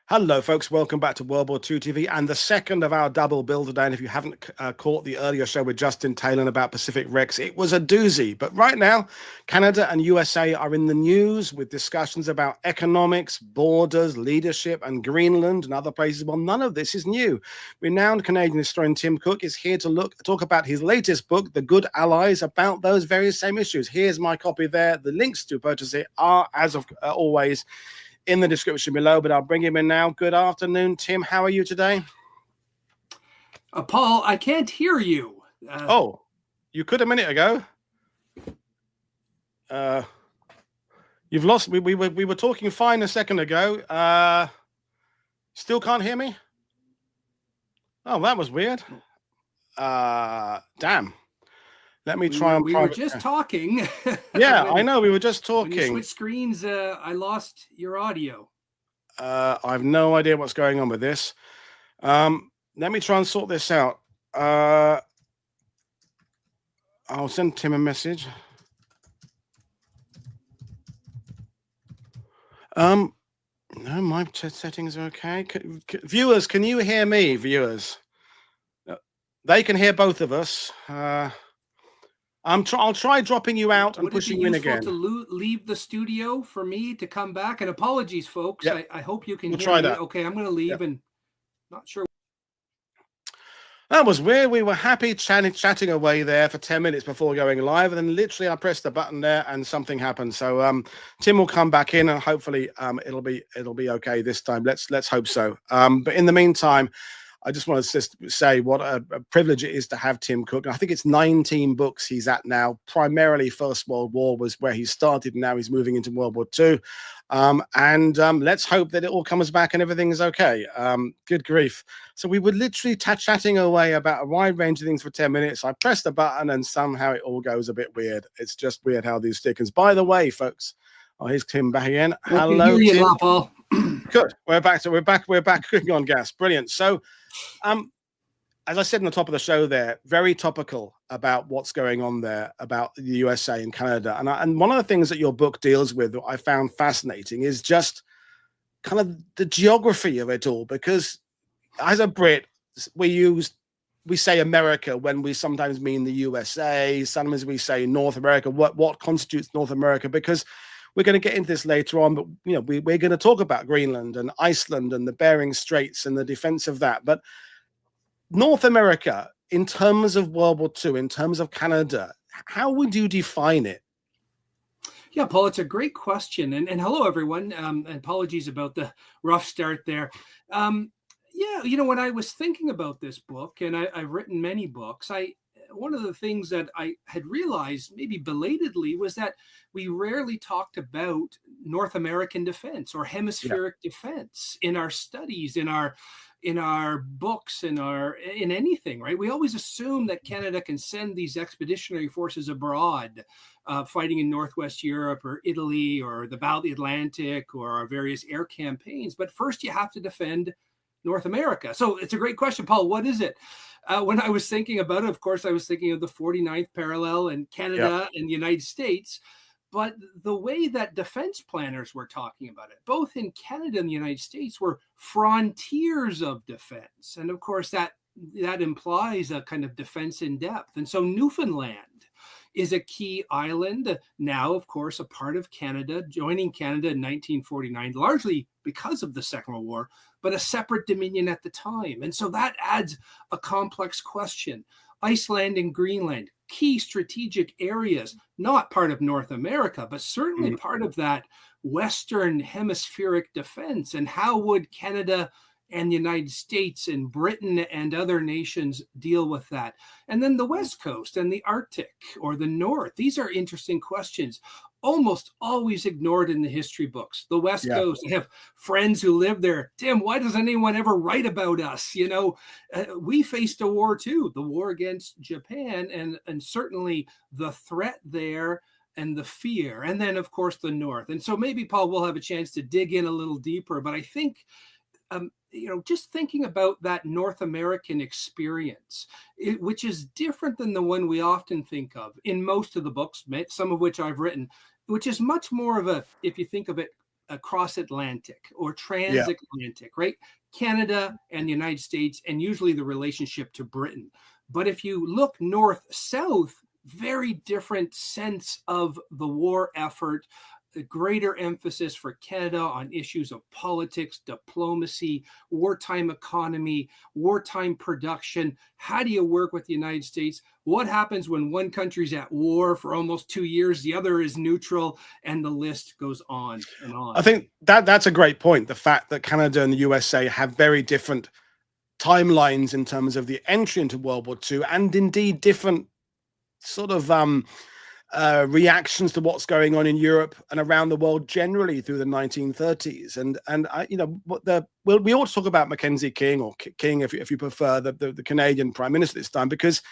Hello, folks. Welcome back to World War II TV and the second of our double bill today. And if you haven't caught the earlier show with Justin Taylor about Pacific Rex, it was a doozy. But right now, Canada and USA are in the news with discussions about economics, borders, leadership, and Greenland and other places. Well, none of this is new. Renowned Canadian historian Tim Cook is here to talk about his latest book, The Good Allies, about those various same issues. Here's my copy there. The links to purchase it are, as of always, in the description below, but I'll bring him in now. Good afternoon, Tim. How are you today? Paul, I can't hear you. Oh, you could a minute ago. You've lost. We were talking fine a second ago. Still can't hear me? Oh, that was weird. Damn. Let me try and we were just talking. Yeah, I know. We were just talking. When you switch screens, I lost your audio. I have no idea what's going on with this. Let me try and sort this out. I'll send Tim a message. No, my settings are okay. Viewers, can you hear me? Viewers, they can hear both of us. I'll try dropping you out and pushing you in again. Would it be useful to leave the studio for me to come back? And apologies, folks. Yep. I hope you can hear try me. That. Okay, I'm going to leave and not sure. That was weird. We were happy chatting away there for 10 minutes before going live, and then literally I pressed the button there and something happened. So Tim will come back in and hopefully it'll be okay this time. Let's hope so. But in the meantime, I just want to say what a privilege it is to have Tim Cook. I think it's 19 books he's at now. Primarily First World War was where he started, and now he's moving into World War II. Let's hope that it all comes back and everything is okay. Good grief. So we were literally chatting away about a wide range of things for 10 minutes. I pressed the button and somehow it all goes a bit weird. It's just weird how these stickers. By the way, folks, here's Tim back again. Hello, Tim. Paul. Good. We're back cooking on gas. Brilliant. So as I said in the top of the show there, very topical about what's going on there about the USA and Canada. And one of the things that your book deals with that I found fascinating is just kind of the geography of it all, because as a Brit, we say America when we sometimes mean the USA, sometimes we say North America. What constitutes North America? Because we're going to get into this later on, but we're going to talk about Greenland and Iceland and the Bering Straits and the defense of that. But North America, in terms of World War II, in terms of Canada, how would you define it? Yeah, Paul, it's a great question. And hello, everyone. And apologies about the rough start there. When I was thinking about this book, and I've written many books, one of the things that I had realized, maybe belatedly, was that we rarely talked about North American defense or hemispheric defense in our studies, in our books, in anything, right? We always assume that Canada can send these expeditionary forces abroad, fighting in Northwest Europe or Italy or the Battle of the Atlantic or our various air campaigns. But first, you have to defend North America. So it's a great question, Paul. What is it? When I was thinking about it, of course, I was thinking of the 49th parallel and Canada and the United States. But the way that defense planners were talking about it, both in Canada and the United States, were frontiers of defense. And of course, that implies a kind of defense in depth. And so Newfoundland is a key island, now, of course, a part of Canada, joining Canada in 1949, largely because of the Second World War, but a separate dominion at the time. And so that adds a complex question. Iceland and Greenland, key strategic areas, not part of North America, but certainly part of that Western hemispheric defense. And how would Canada and the United States and Britain and other nations deal with that? And then the West Coast and the Arctic or the North. These are interesting questions, almost always ignored in the history books. The West Coast, I have friends who live there. Tim, why doesn't anyone ever write about us? We faced a war too, the war against Japan, and certainly the threat there and the fear. And then, of course, the North. And so maybe, Paul, we'll have a chance to dig in a little deeper. But I think just thinking about that North American experience, which is different than the one we often think of in most of the books, some of which I've written, which is much more of a, if you think of it cross Atlantic or Yeah. transatlantic, right? Canada and the United States, and usually the relationship to Britain. But if you look north-south, very different sense of the war effort, a greater emphasis for Canada on issues of politics, diplomacy, wartime economy, wartime production. How do you work with the United States? What happens when one country's at war for almost 2 years, the other is neutral, and the list goes on and on. I think that's a great point. The fact that Canada and the USA have very different timelines in terms of the entry into World War II, and indeed different sort of reactions to what's going on in Europe and around the world generally through the 1930s. And we ought to talk about Mackenzie King, or King if you prefer, the Canadian Prime Minister this time, because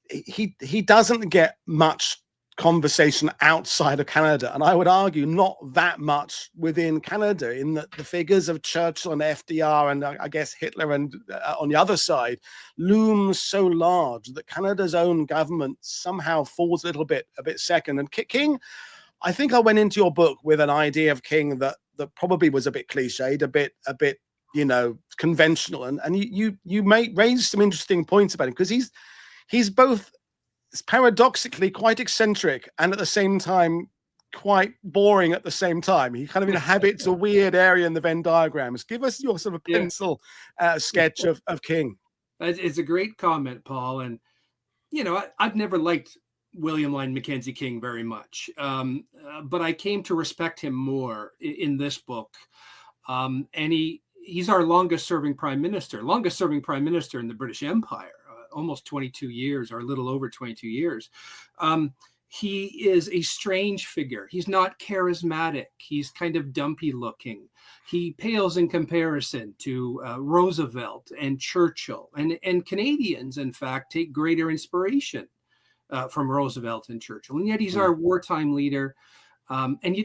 he doesn't get much conversation outside of Canada, and I would argue not that much within Canada, in that the figures of Churchill and FDR and I guess Hitler and on the other side looms so large that Canada's own government somehow falls a bit second. And King, I think I went into your book with an idea of King that probably was a bit cliched, a bit conventional, and you raise some interesting points about him, because he's both paradoxically quite eccentric and at the same time quite boring at the same time. He kind of inhabits a weird area in the Venn diagrams. Give us your sort of pencil sketch of King. It's a great comment, Paul. And, I've never liked William Lyon Mackenzie King very much, but I came to respect him more in this book. And he's our longest serving prime minister in the British Empire. Almost 22 years, or a little over 22 years. He is a strange figure. He's not charismatic. He's kind of dumpy looking. He pales in comparison to Roosevelt and Churchill. And Canadians, in fact, take greater inspiration from Roosevelt and Churchill. And yet he's our wartime leader. And you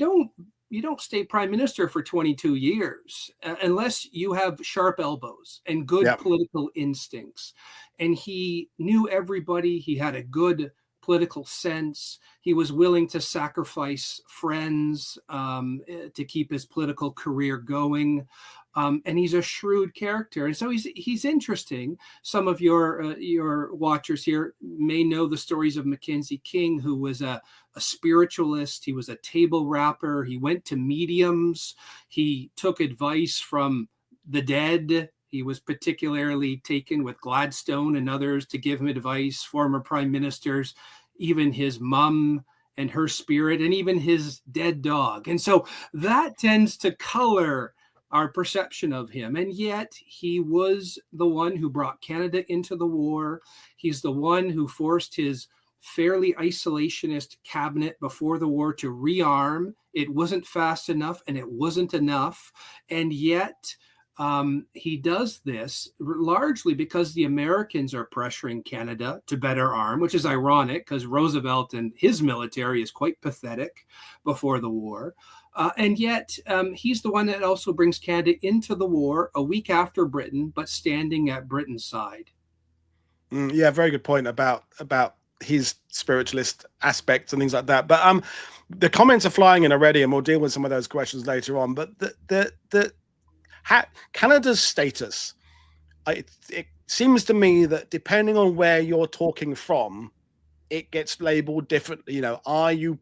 don't stay prime minister for 22 years unless you have sharp elbows and good political instincts. And he knew everybody. He had a good political sense. He was willing to sacrifice friends to keep his political career going. And he's a shrewd character. And so he's interesting. Some of your watchers here may know the stories of Mackenzie King, who was a spiritualist. He was a table rapper. He went to mediums. He took advice from the dead. He was particularly taken with Gladstone and others to give him advice, former prime ministers, even his mum and her spirit, and even his dead dog. And so that tends to color our perception of him. And yet he was the one who brought Canada into the war. He's the one who forced his fairly isolationist cabinet before the war to rearm. It wasn't fast enough and it wasn't enough. And yet he does this largely because the Americans are pressuring Canada to better arm, which is ironic because Roosevelt and his military is quite pathetic before the war. And yet he's the one that also brings Canada into the war a week after Britain, but standing at Britain's side. Yeah, very good point about his spiritualist aspects and things like that. But the comments are flying in already, and we'll deal with some of those questions later on. But Canada's status, it seems to me that depending on where you're talking from, it gets labeled differently. Are you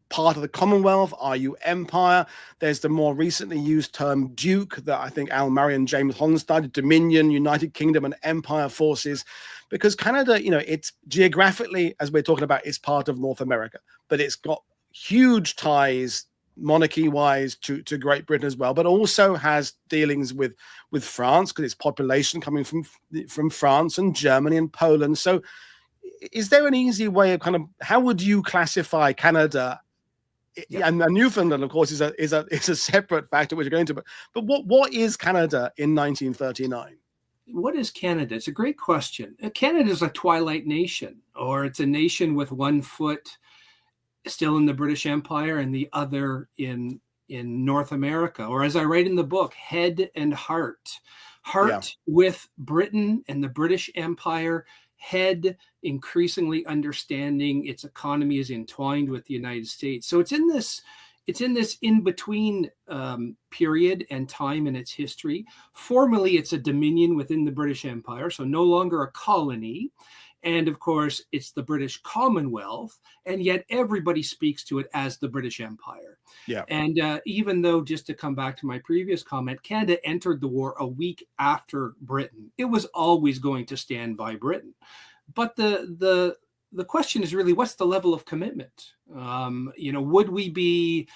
part of the Commonwealth? Are you empire? There's the more recently used term Duke that I think Al Murray and James Holland started, Dominion, United Kingdom, and Empire forces. Because Canada, it's geographically, as we're talking about, is part of North America, but it's got huge ties monarchy-wise to Great Britain as well, but also has dealings with France because its population coming from France and Germany and Poland. So is there an easy way of how would you classify Canada? Yeah. And Newfoundland, of course, is a separate factor which we're going to. But what is Canada in 1939? What is Canada? It's a great question. Canada is a twilight nation, or it's a nation with one foot still in the British Empire and the other in North America, or as I write in the book, head and heart. With Britain and the British Empire, head increasingly understanding its economy is entwined with the United States. So it's in it's in this in-between period and time in its history. Formally, it's a dominion within the British Empire, so no longer a colony. And of course, it's the British Commonwealth, and yet everybody speaks to it as the British Empire. Yeah. And even though, just to come back to my previous comment, Canada entered the war a week after Britain, it was always going to stand by Britain. But the question is really, what's the level of commitment? Would we be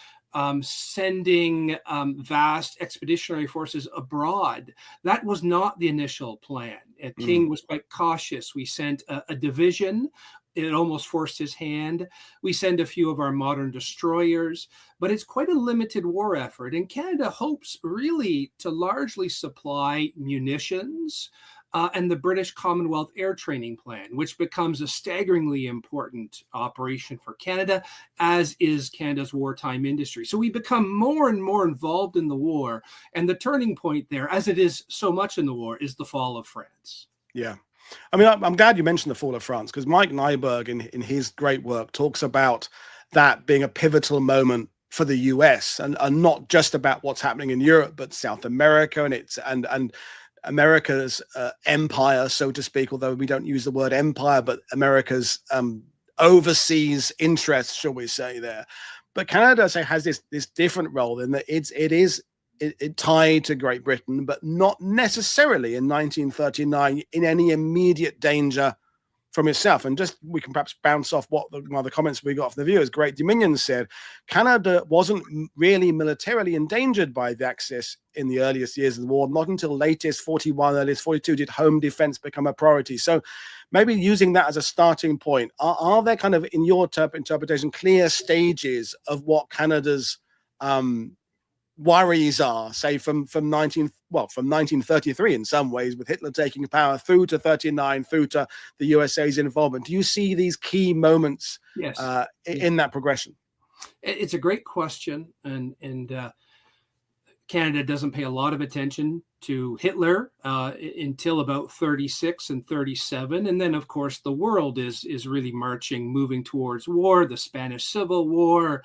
sending vast expeditionary forces abroad? That was not the initial plan. King was quite cautious. We sent a division. It almost forced his hand. We send a few of our modern destroyers, but it's quite a limited war effort. And Canada hopes really to largely supply munitions and the British Commonwealth Air Training Plan, which becomes a staggeringly important operation for Canada, as is Canada's wartime industry. So we become more and more involved in the war. And the turning point there, as it is so much in the war, is the fall of France. Yeah. I mean, I'm glad you mentioned the fall of France, because Mike Nyberg in his great work talks about that being a pivotal moment for the US, and not just about what's happening in Europe, but South America and America's empire, so to speak, although we don't use the word empire, but America's overseas interests, shall we say, there. But Canada, say, has this different role in that it is tied to Great Britain, but not necessarily in 1939 in any immediate danger from itself. And just, we can perhaps bounce off one of the comments we got from the viewers. Great Dominion said Canada wasn't really militarily endangered by the Axis in the earliest years of the war. Not until latest 41, earliest 42 did home defense become a priority. So maybe using that as a starting point, are there kind of, in your interpretation, clear stages of what Canada's worries are, say from 1933 in some ways, with Hitler taking power, through to 39, through to the USA's involvement? Do you see these key moments in that progression? It's a great question, and Canada doesn't pay a lot of attention to Hitler until about 36 and 37. And then, of course, the world is really moving towards war, the Spanish Civil War,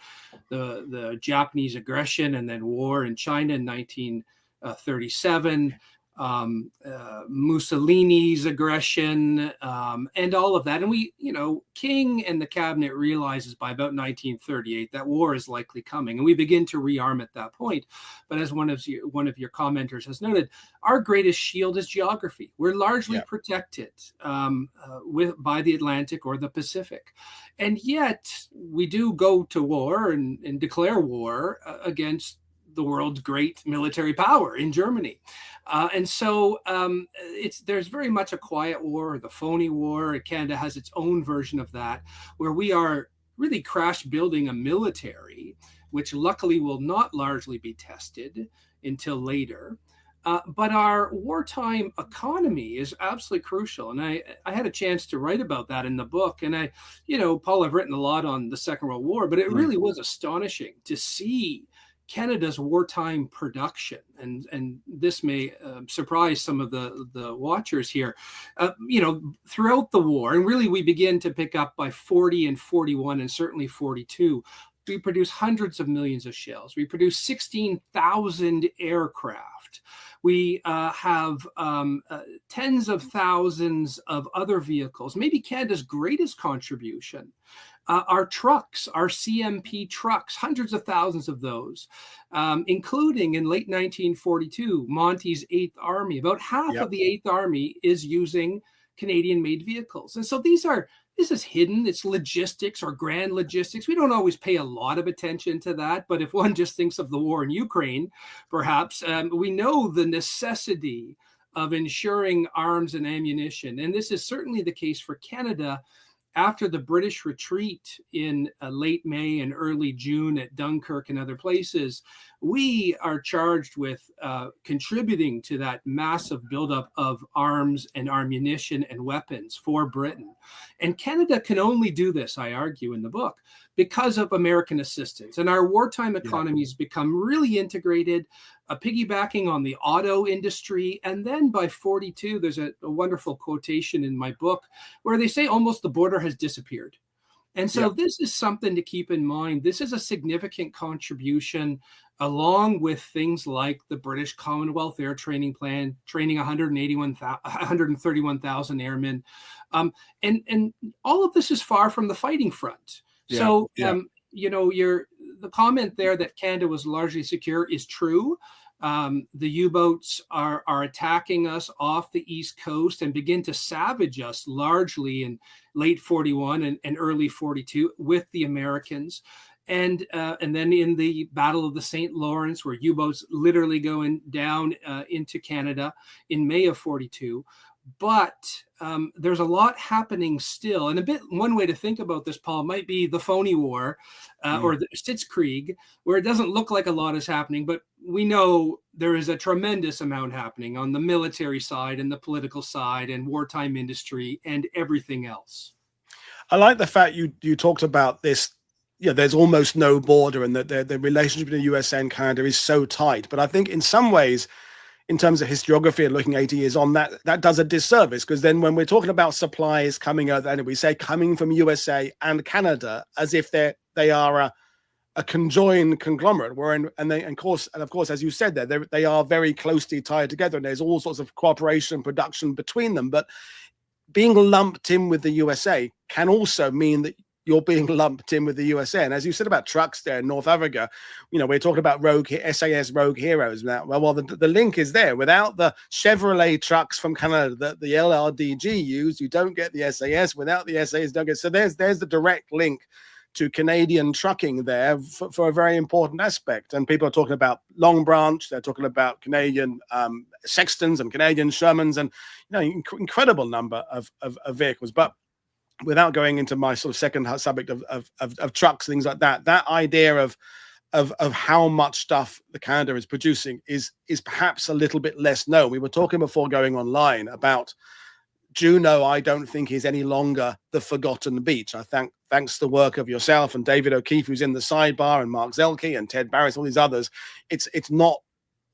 the Japanese aggression, and then war in China in 1937. Mussolini's aggression, and all of that. And King and the cabinet realizes by about 1938 that war is likely coming, and we begin to rearm at that point. But as one of your commenters has noted, our greatest shield is geography. We're largely protected by the Atlantic or the Pacific, and yet we do go to war and declare war against the world's great military power in Germany. And so there's very much a quiet war, the phony war. Canada has its own version of that, where we are really crash building a military, which luckily will not largely be tested until later. But our wartime economy is absolutely crucial. And I had a chance to write about that in the book. And Paul, I've written a lot on the Second World War, but it really was astonishing to see Canada's wartime production, and this may surprise some of the watchers here. Throughout the war, and really we begin to pick up by 40 and 41, and certainly 42. We produce hundreds of millions of shells. We produce 16,000 aircraft. We have tens of thousands of other vehicles. Maybe Canada's greatest contribution, our trucks, our CMP trucks, hundreds of thousands of those, including in late 1942, Monty's 8th Army. About half of the 8th Army is using Canadian-made vehicles. And so this is hidden. It's logistics or grand logistics. We don't always pay a lot of attention to that, but if one just thinks of the war in Ukraine, perhaps, we know the necessity of ensuring arms and ammunition. And this is certainly the case for Canada after the British retreat in late May and early June at Dunkirk and other places. We are charged with contributing to that massive buildup of arms and ammunition and weapons for Britain. And Canada can only do this, I argue in the book, because of American assistance. And our wartime economies become really integrated, piggybacking on the auto industry. And then by 42, there's a wonderful quotation in my book where they say almost the border has disappeared. And so this is something to keep in mind. This is a significant contribution, along with things like the British Commonwealth Air Training Plan, training 131,000 airmen. And all of this is far from the fighting front. So, the comment there that Canada was largely secure is true. The U-boats are attacking us off the East Coast and begin to savage us largely in late 41 and early 42 with the Americans. And then in the Battle of the St. Lawrence, where U-boats literally going down into Canada in May of 42. But there's a lot happening still. And one way to think about this, Paul, might be the phony war or the Sitzkrieg, where it doesn't look like a lot is happening, but we know there is a tremendous amount happening on the military side and the political side and wartime industry and everything else. I like the fact you talked about this. There's almost no border, and that the relationship between the USA and Canada is so tight. But I think in some ways, in terms of historiography and looking 80 years on, that does a disservice, because then when we're talking about supplies coming out, and we say coming from USA and Canada as if they are a conjoined conglomerate, of course, as you said there, they are very closely tied together, and there's all sorts of cooperation and production between them. But being lumped in with the USA can also mean that you're being lumped in with the USA. And as you said about trucks there in North Africa, we're talking about SAS Rogue Heroes now. Well, the link is there. Without the Chevrolet trucks from Canada that the LRDG used, you don't get the SAS. Without the SAS, you don't get. So there's the direct link to Canadian trucking there for a very important aspect. And people are talking about Long Branch. They're talking about Canadian Sextons and Canadian Shermans, and incredible number of vehicles. But without going into my sort of second subject of trucks, things like that idea of how much stuff the Canada is producing is perhaps a little bit less known. We were talking before going online about Juneau. I don't think is any longer the forgotten beach. I thanks to the work of yourself and David O'Keefe, who's in the sidebar, and Mark Zelke and Ted Barris, all these others. It's not.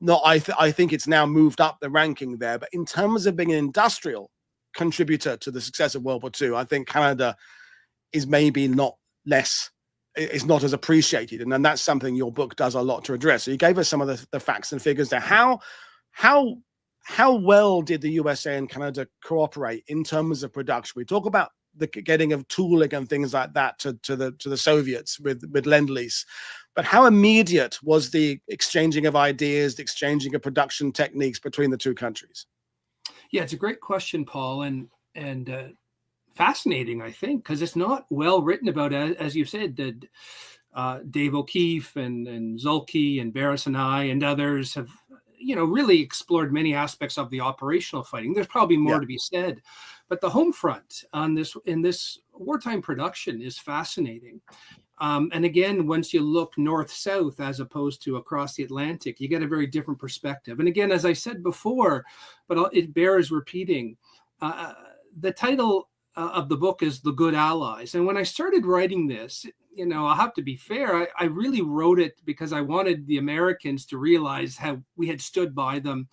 I think it's now moved up the ranking there. But in terms of being an industrial contributor to the success of World War II, I think Canada is maybe not less, is not as appreciated, and then that's something your book does a lot to address. So you gave us some of the facts and figures there. How well did the USA and Canada cooperate in terms of production? We talk about the getting of tooling and things like that to the Soviets with Lend-Lease, but how immediate was the exchanging of ideas, the exchanging of production techniques between the two countries? Yeah, it's a great question, Paul, and fascinating, I think, because it's not well written about, as you said. Dave O'Keefe and Zulke and Barris and I and others have, really explored many aspects of the operational fighting. There's probably more to be said, but the home front in this wartime production is fascinating. And again, once you look north-south as opposed to across the Atlantic, you get a very different perspective. And again, as I said before, but it bears repeating, the title of the book is The Good Allies. And when I started writing this, I'll have to be fair, I really wrote it because I wanted the Americans to realize how we had stood by them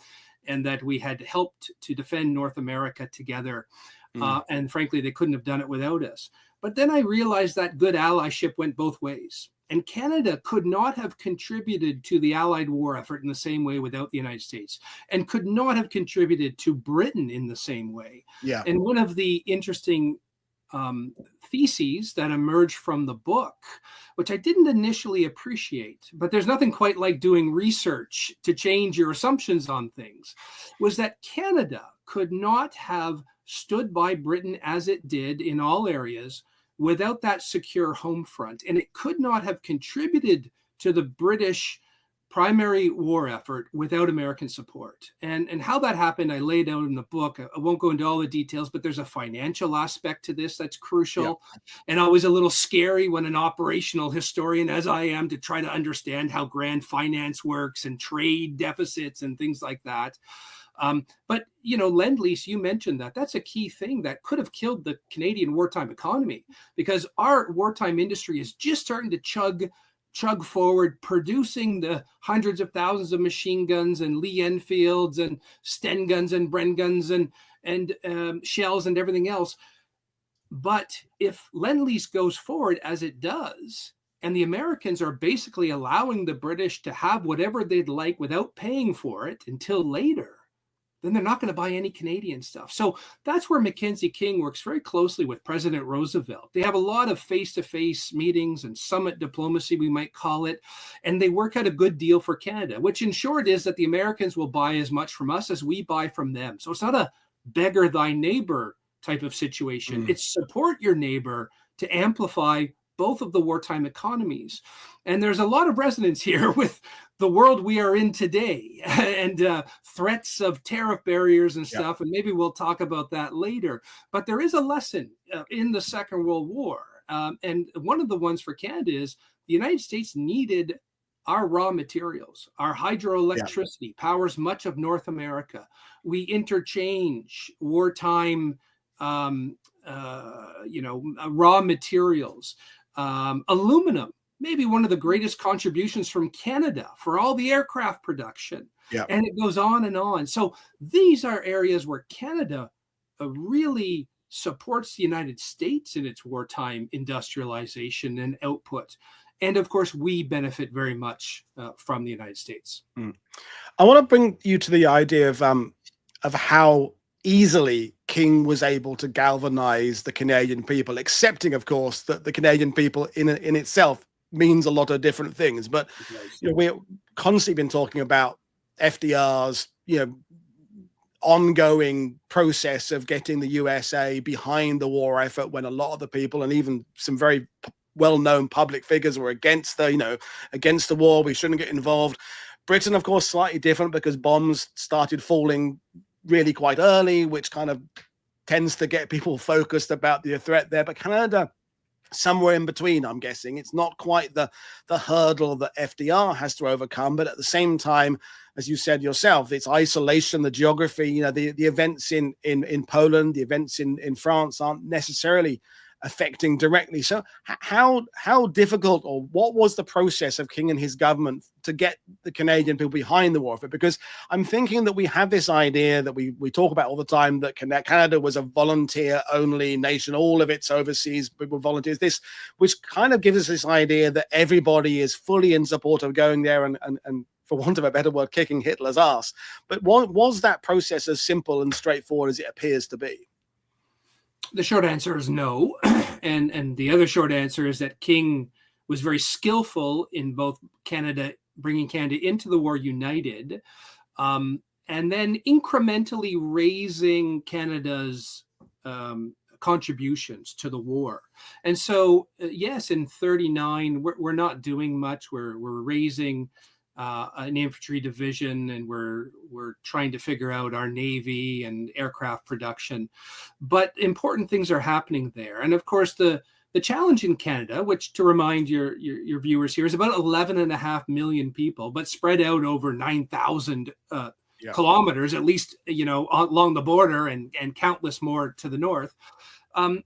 and that we had helped to defend North America together. And frankly, they couldn't have done it without us. But then I realized that good allyship went both ways. And Canada could not have contributed to the Allied war effort in the same way without the United States, and could not have contributed to Britain in the same way. Yeah. And one of the interesting theses that emerged from the book, which I didn't initially appreciate, but there's nothing quite like doing research to change your assumptions on things, was that Canada could not have stood by Britain as it did in all areas without that secure home front. And it could not have contributed to the British primary war effort without American support. And how that happened, I laid out in the book. I won't go into all the details, but there's a financial aspect to this that's crucial, and always a little scary when an operational historian, as I am, to try to understand how grand finance works and trade deficits and things like that. But, Lend-Lease, you mentioned that's a key thing that could have killed the Canadian wartime economy, because our wartime industry is just starting to chug forward, producing the hundreds of thousands of machine guns and Lee Enfields and Sten guns and Bren guns and shells and everything else. But if Lend-Lease goes forward as it does, and the Americans are basically allowing the British to have whatever they'd like without paying for it until later, then they're not going to buy any Canadian stuff. So that's where Mackenzie King works very closely with President Roosevelt. They have a lot of face-to-face meetings and summit diplomacy, we might call it, and they work out a good deal for Canada, which in short is that the Americans will buy as much from us as we buy from them. So it's not a beggar thy neighbor type of situation. It's support your neighbor to amplify both of the wartime economies. And there's a lot of resonance here with the world we are in today and threats of tariff barriers and stuff. And maybe we'll talk about that later. But there is a lesson in the Second World War. And one of the ones for Canada is the United States needed our raw materials. Our hydroelectricity powers much of North America. We interchange wartime raw materials. Aluminum, maybe one of the greatest contributions from Canada for all the aircraft production. And it goes on and on. So these are areas where Canada really supports the United States in its wartime industrialization and output. And of course, we benefit very much from the United States. I want to bring you to the idea of how easily King was able to galvanize the Canadian people, accepting, of course, that the Canadian people in itself means a lot of different things. But we've constantly been talking about FDR's ongoing process of getting the USA behind the war effort, when a lot of the people and even some very well-known public figures were against the war. We shouldn't get involved. Britain, of course, slightly different, because bombs started falling really quite early, which kind of tends to get people focused about the threat there. But Canada, somewhere in between, I'm guessing. It's not quite the hurdle that FDR has to overcome, but at the same time, as you said yourself, it's isolation, the geography, the events in Poland, the events in France aren't necessarily affecting directly. So how difficult, or what was the process of King and his government to get the Canadian people behind the war effort? Because I'm thinking that we have this idea that we talk about all the time, that Canada was a volunteer only nation, all of its overseas people volunteers, which kind of gives us this idea that everybody is fully in support of going there and for want of a better word, kicking Hitler's ass. But was that process as simple and straightforward as it appears to be? The short answer is no. And the other short answer is that King was very skillful in both bringing Canada into the war united, and then incrementally raising Canada's contributions to the war. And so, yes, in 1939, we're not doing much. We're raising an infantry division, and we're trying to figure out our navy and aircraft production. But important things are happening there. And of course, the challenge in Canada, which, to remind your viewers here, is about 11.5 million people, but spread out over 9,000 kilometers, at least, along the border, and countless more to the north,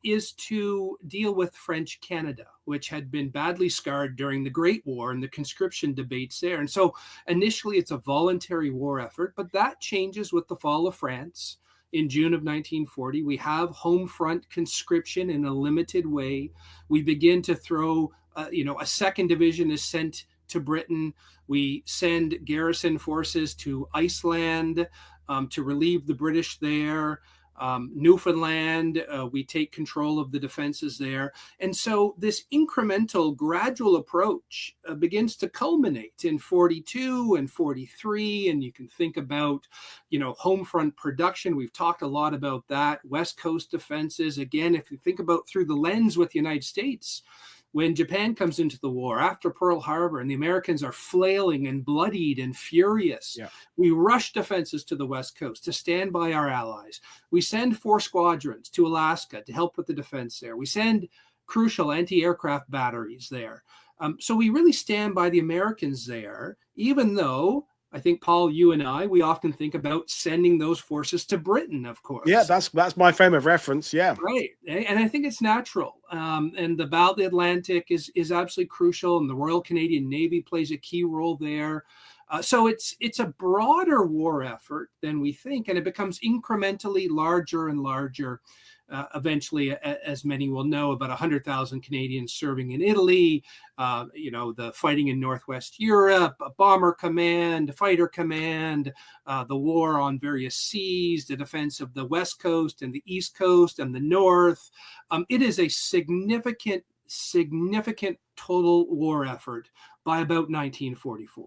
is to deal with French Canada, which had been badly scarred during the Great War and the conscription debates there. And so initially it's a voluntary war effort, but that changes with the fall of France in June of 1940. We have home front conscription in a limited way. We begin to throw, a second division is sent to Britain. We send garrison forces to Iceland to relieve the British there. Newfoundland, we take control of the defenses there. And so this incremental, gradual approach begins to culminate in 42 and 43. And you can think about, home front production. We've talked a lot about that. West Coast defenses. Again, if you think about through the lens with the United States, when Japan comes into the war after Pearl Harbor and the Americans are flailing and bloodied and furious, we rush defenses to the West Coast to stand by our allies. We send 4 squadrons to Alaska to help with the defense there. We send crucial anti-aircraft batteries there. So we really stand by the Americans there, even though I think, Paul, you and I, we often think about sending those forces to Britain, of course. Yeah, that's my frame of reference. Yeah. Right. And I think it's natural. And the Battle of the Atlantic is absolutely crucial. And the Royal Canadian Navy plays a key role there. So it's a broader war effort than we think. And it becomes incrementally larger and larger eventually, as many will know, about 100,000 Canadians serving in Italy, the fighting in Northwest Europe, a bomber command, fighter command, the war on various seas, the defense of the West Coast and the East Coast and the North. It is a significant total war effort by about 1944.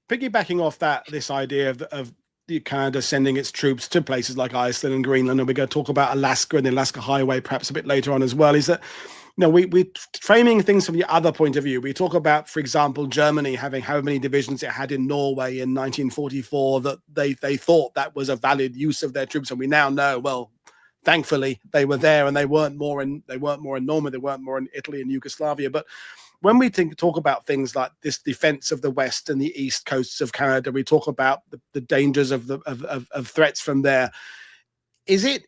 Piggybacking off this idea of Canada sending its troops to places like Iceland and Greenland, and we're going to talk about Alaska and the Alaska Highway perhaps a bit later on as well, is that we're framing things from the other point of view. We talk about, for example, Germany having how many divisions it had in Norway in 1944, that they thought that was a valid use of their troops, and we now know, well, thankfully they were there, and they weren't more in Normandy, they weren't more in Italy and Yugoslavia. But when we talk about things like this defense of the West and the East coasts of Canada, we talk about the dangers of threats from there. Is it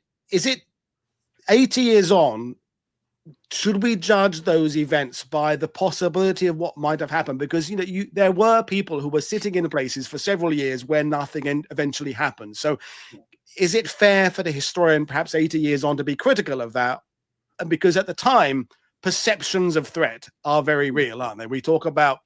80 years on? Should we judge those events by the possibility of what might have happened? Because there were people who were sitting in places for several years where nothing eventually happened. So, is it fair for the historian, perhaps 80 years on, to be critical of that? And because at the time, perceptions of threat are very real, aren't they? We talk about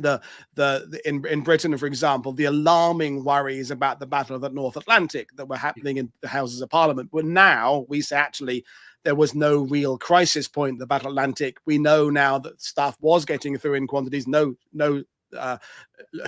in Britain, for example, the alarming worries about the Battle of the North Atlantic that were happening in the Houses of Parliament. But now we say actually there was no real crisis point in the Battle Atlantic. We know now that stuff was getting through in quantities. No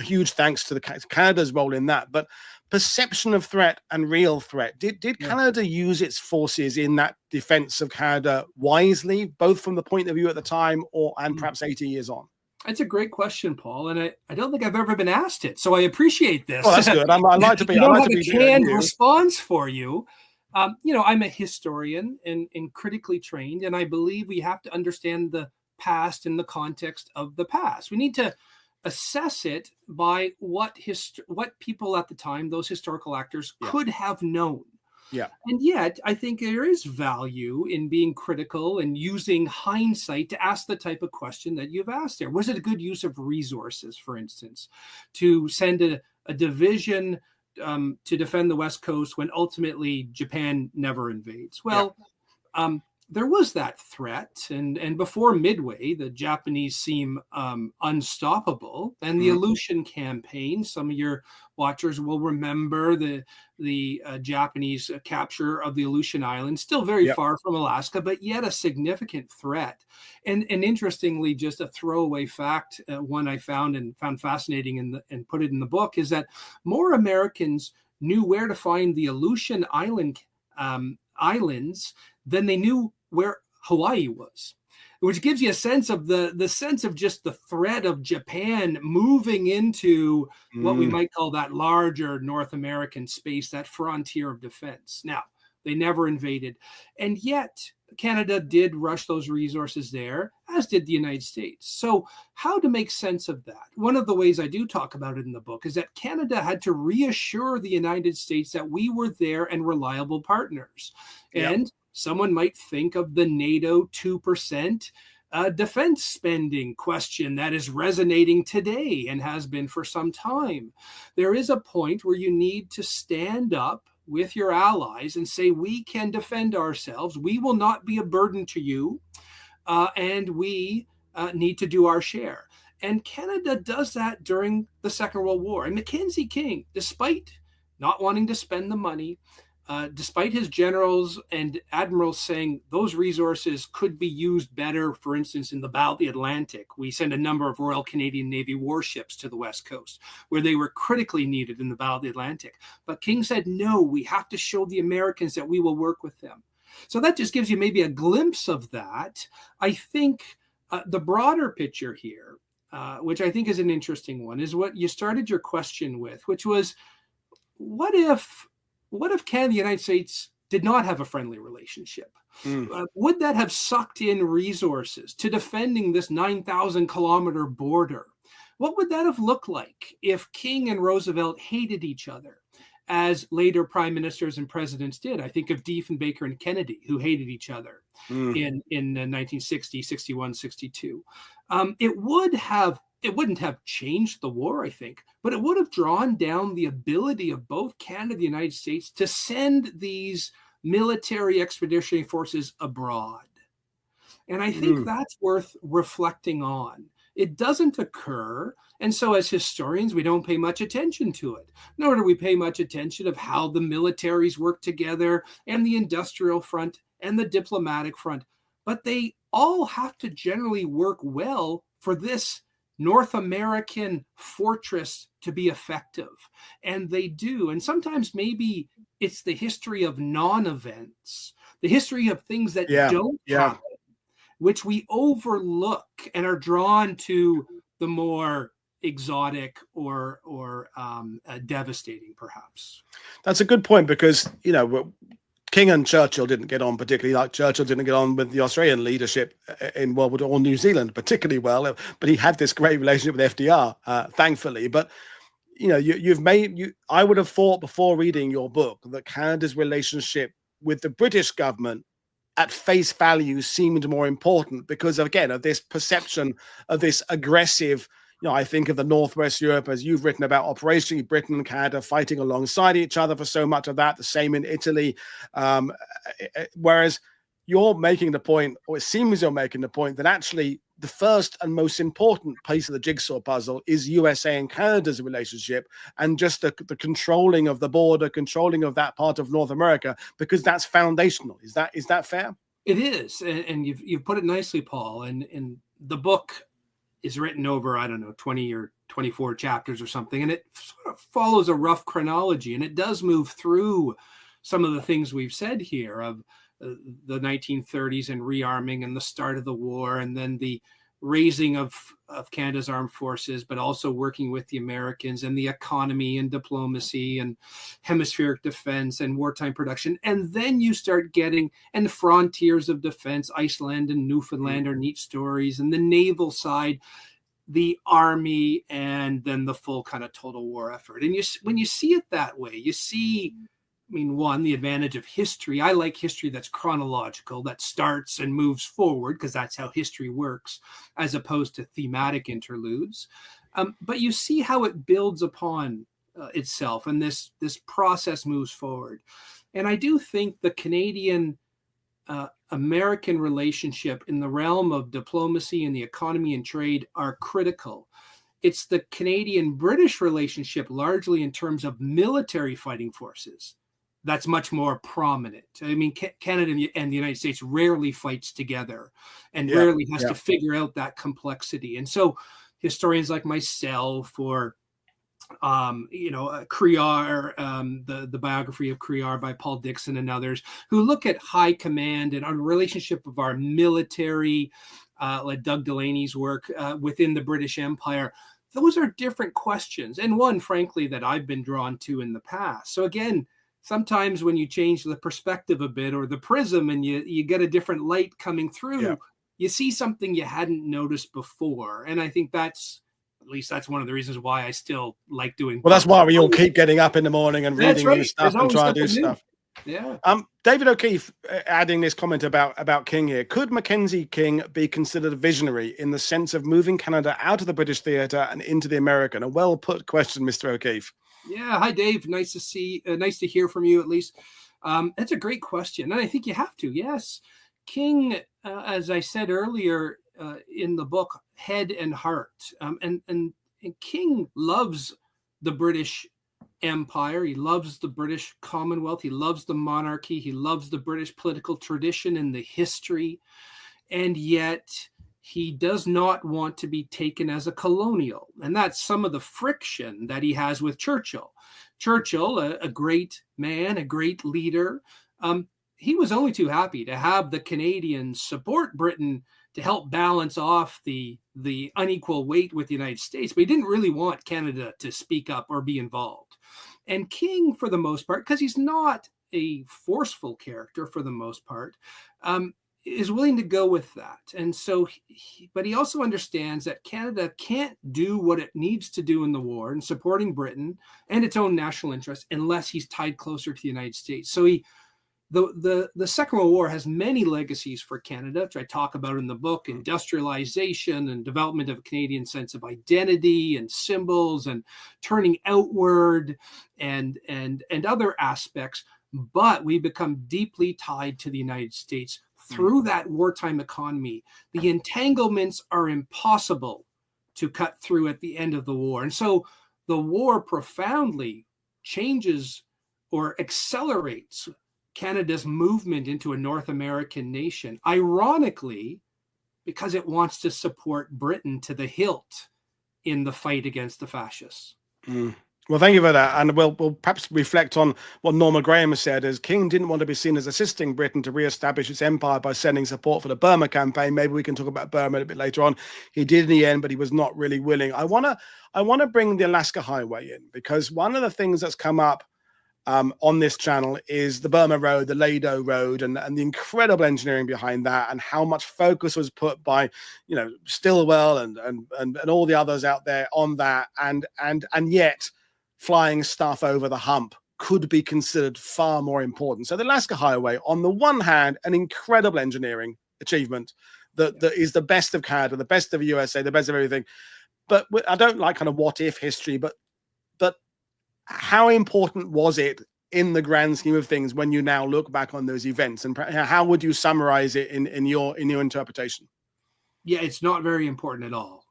huge thanks to Canada's role in that. But perception of threat and real threat. Did Canada use its forces in that defense of Canada wisely, both from the point of view at the time and perhaps 80 years on? That's a great question, Paul, and I don't think I've ever been asked it, so I appreciate this. Oh, that's good. I like to be. I don't have a canned response for you. I'm a historian and critically trained, and I believe we have to understand the past in the context of the past. We need to assess it by what people at the time, those historical actors, could have known. Yeah. And yet, I think there is value in being critical and using hindsight to ask the type of question that you've asked there. Was it a good use of resources, for instance, to send a division to defend the West Coast when ultimately Japan never invades? Well, there was that threat, and before Midway, the Japanese seem unstoppable. And the Aleutian campaign, some of your watchers will remember the Japanese capture of the Aleutian Islands, still very far from Alaska, but yet a significant threat. And interestingly, just a throwaway fact, one I found fascinating and put it in the book, is that more Americans knew where to find the Aleutian islands than they knew where Hawaii was, which gives you a sense of the sense of just the threat of Japan moving into what we might call that larger North American space, that frontier of defense. Now, they never invaded, and yet Canada did rush those resources there, as did the United States. So how to make sense of that? One of the ways I do talk about it in the book is that Canada had to reassure the United States that we were there and reliable partners. And someone might think of the NATO 2% defense spending question that is resonating today and has been for some time. There is a point where you need to stand up with your allies and say, we can defend ourselves. We will not be a burden to you. And we need to do our share. And Canada does that during the Second World War. And Mackenzie King, despite not wanting to spend the money, despite his generals and admirals saying those resources could be used better, for instance, in the Battle of the Atlantic, we sent a number of Royal Canadian Navy warships to the West Coast where they were critically needed in the Battle of the Atlantic. But King said, no, we have to show the Americans that we will work with them. So that just gives you maybe a glimpse of that. I think the broader picture here, which I think is an interesting one, is what you started your question with, which was, what if Canada and the United States did not have a friendly relationship? Would that have sucked in resources to defending this 9,000 kilometer border? What would that have looked like if King and Roosevelt hated each other, as later prime ministers and presidents did? I think of Diefenbaker and Kennedy, who hated each other in 1960, 61, 62. It wouldn't have changed the war, I think, but it would have drawn down the ability of both Canada and the United States to send these military expeditionary forces abroad. And I think that's worth reflecting on. It doesn't occur. And so as historians, we don't pay much attention to it, nor do we pay much attention of how the militaries work together and the industrial front and the diplomatic front. But they all have to generally work well for this North American fortress to be effective. And they do. And sometimes maybe it's the history of non-events, the history of things that don't happen, which we overlook and are drawn to the more exotic or devastating, perhaps. That's a good point, because, King and Churchill didn't get on particularly. Like, Churchill didn't get on with the Australian leadership in World War II, or New Zealand particularly well, but he had this great relationship with FDR, thankfully. But I would have thought before reading your book that Canada's relationship with the British government at face value seemed more important because, again, of this perception of this aggressive, I think of the Northwest Europe, as you've written about, operationally Britain and Canada fighting alongside each other for so much of that, the same in Italy. Whereas you're making the point, or it seems you're making the point, that actually the first and most important piece of the jigsaw puzzle is USA and Canada's relationship, and just the controlling of the border, controlling of that part of North America, because that's foundational. Is that fair? It is, and you've put it nicely, Paul. And the book is written over, 20 or 24 chapters or something, and it sort of follows a rough chronology, and it does move through some of the things we've said here of the 1930s and rearming and the start of the war, and then the raising of Canada's armed forces, but also working with the Americans, and the economy and diplomacy and hemispheric defense and wartime production. And then you start getting, and the frontiers of defense, Iceland and Newfoundland are neat stories, and the naval side, the army, and then the full kind of total war effort. And when you see it that way, you see, one, the advantage of history. I like history that's chronological, that starts and moves forward, because that's how history works, as opposed to thematic interludes. But you see how it builds upon itself, and this process moves forward. And I do think the Canadian American relationship in the realm of diplomacy and the economy and trade are critical. It's the Canadian-British relationship, largely in terms of military fighting forces, that's much more prominent. Canada and the United States rarely fights together, and rarely has to figure out that complexity. And so historians like myself, or Criar, the biography of Criar by Paul Dixon and others, who look at high command and our relationship of our military, like Doug Delaney's work within the British Empire, those are different questions. And one, frankly, that I've been drawn to in the past. So again, sometimes when you change the perspective a bit, or the prism, and you get a different light coming through, you see something you hadn't noticed before. And I think that's one of the reasons why I still like doing books. Well, that's why we all keep getting up in the morning and reading new stuff and trying to do stuff. Yeah. David O'Keefe adding this comment about King here. Could Mackenzie King be considered a visionary in the sense of moving Canada out of the British theatre and into the American? A well put question, Mr. O'Keefe. Yeah. Hi, Dave. Nice to hear from you, at least. That's a great question. And I think you have to. Yes. King, as I said earlier in the book, head and heart. And King loves the British Empire. He loves the British Commonwealth. He loves the monarchy. He loves the British political tradition and the history. And yet he does not want to be taken as a colonial. And that's some of the friction that he has with Churchill. Churchill, a great man, a great leader, he was only too happy to have the Canadians support Britain to help balance off the unequal weight with the United States. But he didn't really want Canada to speak up or be involved. And King, for the most part, because he's not a forceful character for the most part, is willing to go with that. And so, but he also understands that Canada can't do what it needs to do in the war in supporting Britain and its own national interests unless he's tied closer to the United States. So the Second World War has many legacies for Canada, which I talk about in the book: industrialization and development of a Canadian sense of identity and symbols and turning outward and other aspects. but we become deeply tied to the United States through that wartime economy. The entanglements are impossible to cut through at the end of the war. And so the war profoundly changes or accelerates Canada's movement into a North American nation, ironically, because it wants to support Britain to the hilt in the fight against the fascists. Well, thank you for that. And we'll perhaps reflect on what Norma Graham said, as King didn't want to be seen as assisting Britain to re-establish its empire by sending support for the Burma campaign. Maybe we can talk about Burma a bit later on. He did in the end, but he was not really willing. I want to bring the Alaska Highway in, because one of the things that's come up on this channel is the Burma Road, the Lado Road, and the incredible engineering behind that, and how much focus was put by, Stilwell and all the others out there on that, and yet flying stuff over the hump could be considered far more important. So the Alaska Highway, on the one hand, an incredible engineering achievement that is the best of Canada, the best of the USA, the best of everything. But I don't like kind of what if history, but how important was it in the grand scheme of things when you now look back on those events, and how would you summarize it in your interpretation? Yeah, it's not very important at all.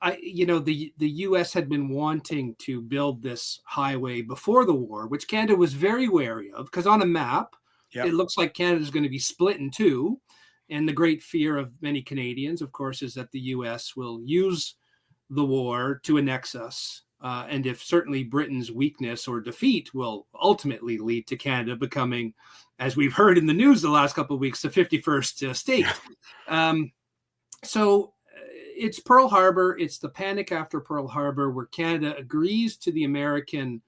The U.S. had been wanting to build this highway before the war, which Canada was very wary of, because on a map, it looks like Canada is going to be split in two. And the great fear of many Canadians, of course, is that the U.S. will use the war to annex us. And if certainly Britain's weakness or defeat will ultimately lead to Canada becoming, as we've heard in the news the last couple of weeks, the 51st state. So it's Pearl Harbor. It's the panic after Pearl Harbor, where Canada agrees to the American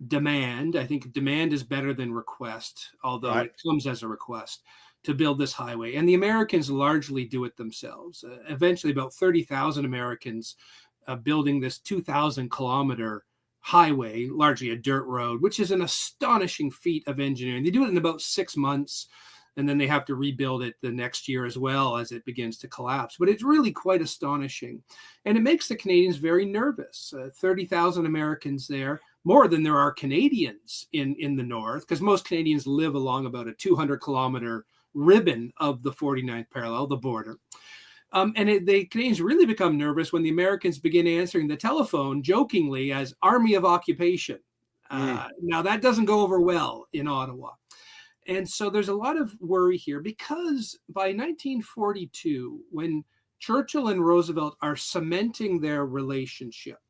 demand. I think demand is better than request, although it comes as a request, to build this highway. And the Americans largely do it themselves. Eventually, about 30,000 Americans building this 2,000-kilometer highway, largely a dirt road, which is an astonishing feat of engineering. They do it in about 6 months, and then they have to rebuild it the next year as well as it begins to collapse. But it's really quite astonishing. And it makes the Canadians very nervous. 30,000 Americans there, more than there are Canadians in the north, because most Canadians live along about a 200-kilometer ribbon of the 49th parallel, the border. The Canadians really become nervous when the Americans begin answering the telephone jokingly as Army of Occupation. Now, that doesn't go over well in Ottawa. And so there's a lot of worry here, because by 1942, when Churchill and Roosevelt are cementing their relationship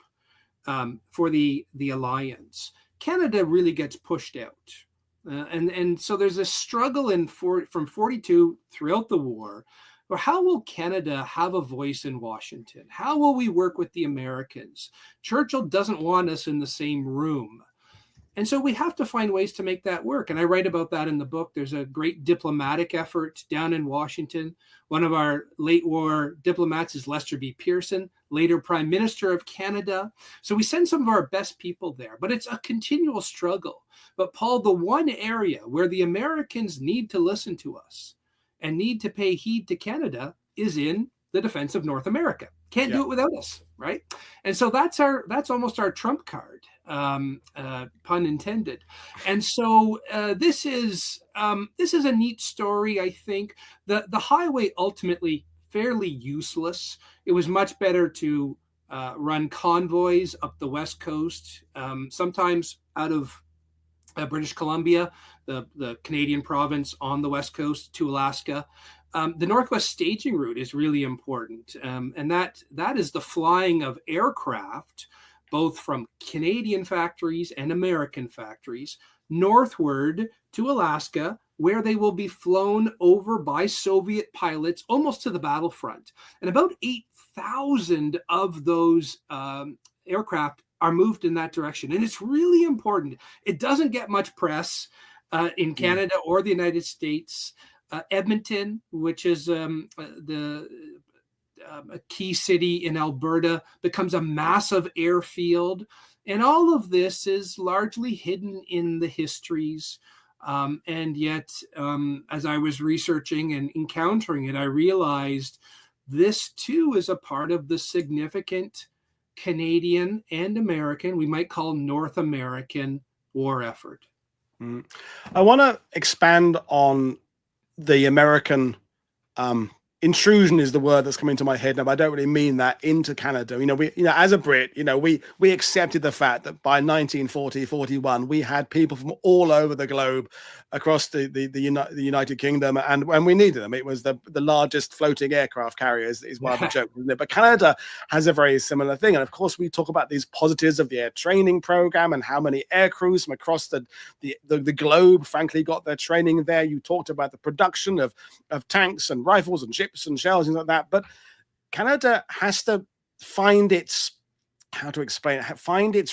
for the alliance, Canada really gets pushed out. And so there's a struggle from 42 throughout the war. Or how will Canada have a voice in Washington? How will we work with the Americans? Churchill doesn't want us in the same room. And so we have to find ways to make that work. And I write about that in the book. There's a great diplomatic effort down in Washington. One of our late war diplomats is Lester B. Pearson, later Prime Minister of Canada. So we send some of our best people there, but it's a continual struggle. But Paul, the one area where the Americans need to listen to us and need to pay heed to Canada is in the defense of North America. Can't do it without us, right? And so that's almost our trump card, pun intended. And so this is a neat story. I think the highway ultimately fairly useless. It was much better to run convoys up the West Coast, sometimes out of British Columbia, the Canadian province on the West Coast, to Alaska. The Northwest staging route is really important. And that is the flying of aircraft, both from Canadian factories and American factories, northward to Alaska, where they will be flown over by Soviet pilots almost to the battlefront. And about 8,000 of those aircraft are moved in that direction. And it's really important. It doesn't get much press in Canada or the United States. Edmonton, which is a key city in Alberta, becomes a massive airfield. And all of this is largely hidden in the histories. And yet, as I was researching and encountering it, I realized this too is a part of the significant Canadian and American, we might call North American war effort. Mm. I want to expand on the American intrusion is the word that's coming to my head now, but I don't really mean that, into Canada. As a Brit, we accepted the fact that by 1940-41 we had people from all over the globe across the United Kingdom, and when we needed them. It was the largest floating aircraft carriers, is one of the jokes, isn't it? But Canada has a very similar thing, and of course we talk about these positives of the air training program and how many air crews from across the globe frankly got their training there. You talked about the production of tanks and rifles and ships and shells and like that, but Canada has to find its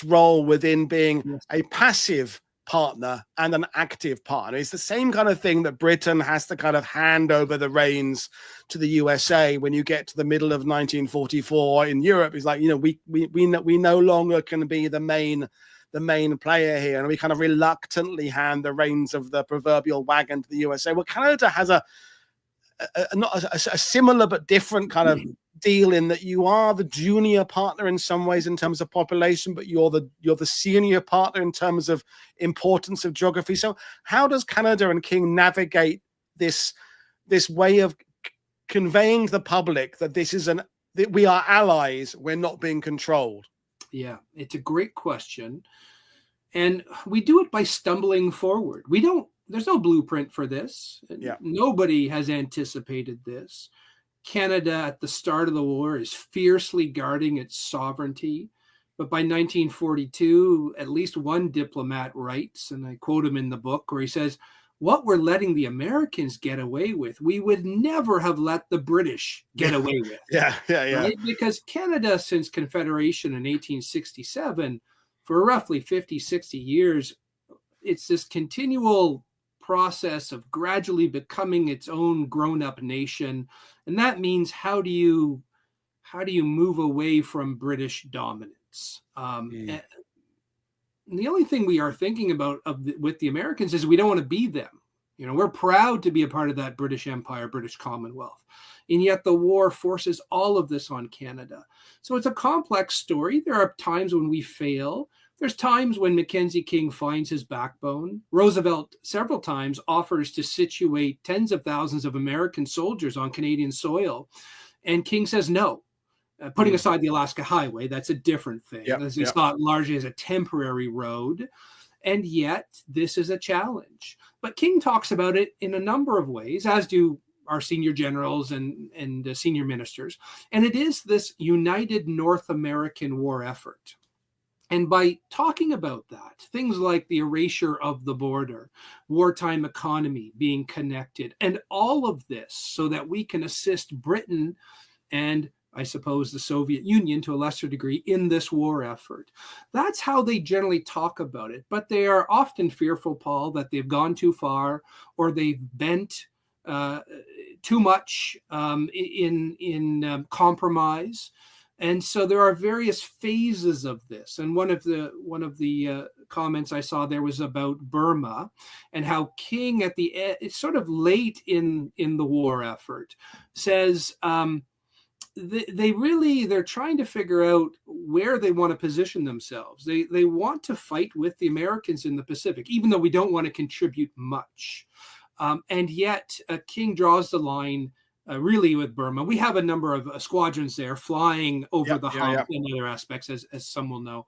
role within being a passive partner and an active partner. It's the same kind of thing that Britain has to kind of hand over the reins to the USA when you get to the middle of 1944 in Europe. It's like, we no longer can be the main player here, and we kind of reluctantly hand the reins of the proverbial wagon to the USA. Well, Canada has a similar but different kind of deal, in that you are the junior partner in some ways in terms of population, but you're the senior partner in terms of importance of geography. So how does Canada and King navigate this way of conveying to the public that that we are allies, we're not being controlled? Yeah, it's a great question. And we do it by stumbling forward. There's no blueprint for this. Yeah. Nobody has anticipated this. Canada at the start of the war is fiercely guarding its sovereignty. But by 1942, at least one diplomat writes, and I quote him in the book, where he says, "What we're letting the Americans get away with, we would never have let the British get away with." Yeah. Right? Because Canada, since Confederation in 1867, for roughly 50, 60 years, it's this continual process of gradually becoming its own grown-up nation. And that means how do you move away from British dominance? And the only thing we are thinking about with the Americans is we don't want to be them. We're proud to be a part of that British Empire, British Commonwealth. And yet the war forces all of this on Canada. So it's a complex story. There are times when we fail. There's times when Mackenzie King finds his backbone. Roosevelt several times offers to situate tens of thousands of American soldiers on Canadian soil. And King says no. Putting aside the Alaska Highway, that's a different thing. It's not largely as a temporary road. And yet this is a challenge. But King talks about it in a number of ways, as do our senior generals and senior ministers. And it is this united North American war effort. And by talking about that, things like the erasure of the border, wartime economy being connected, and all of this so that we can assist Britain and, I suppose, the Soviet Union to a lesser degree in this war effort. That's how they generally talk about it. But they are often fearful, Paul, that they've gone too far or they've bent too much in compromise. And so there are various phases of this. And one of the comments I saw there was about Burma and how King at the end, it's sort of late in the war effort, says they're trying to figure out where they want to position themselves. They want to fight with the Americans in the Pacific, even though we don't want to contribute much. And yet King draws the line really with Burma. We have a number of squadrons there flying over the hump and other aspects, as some will know.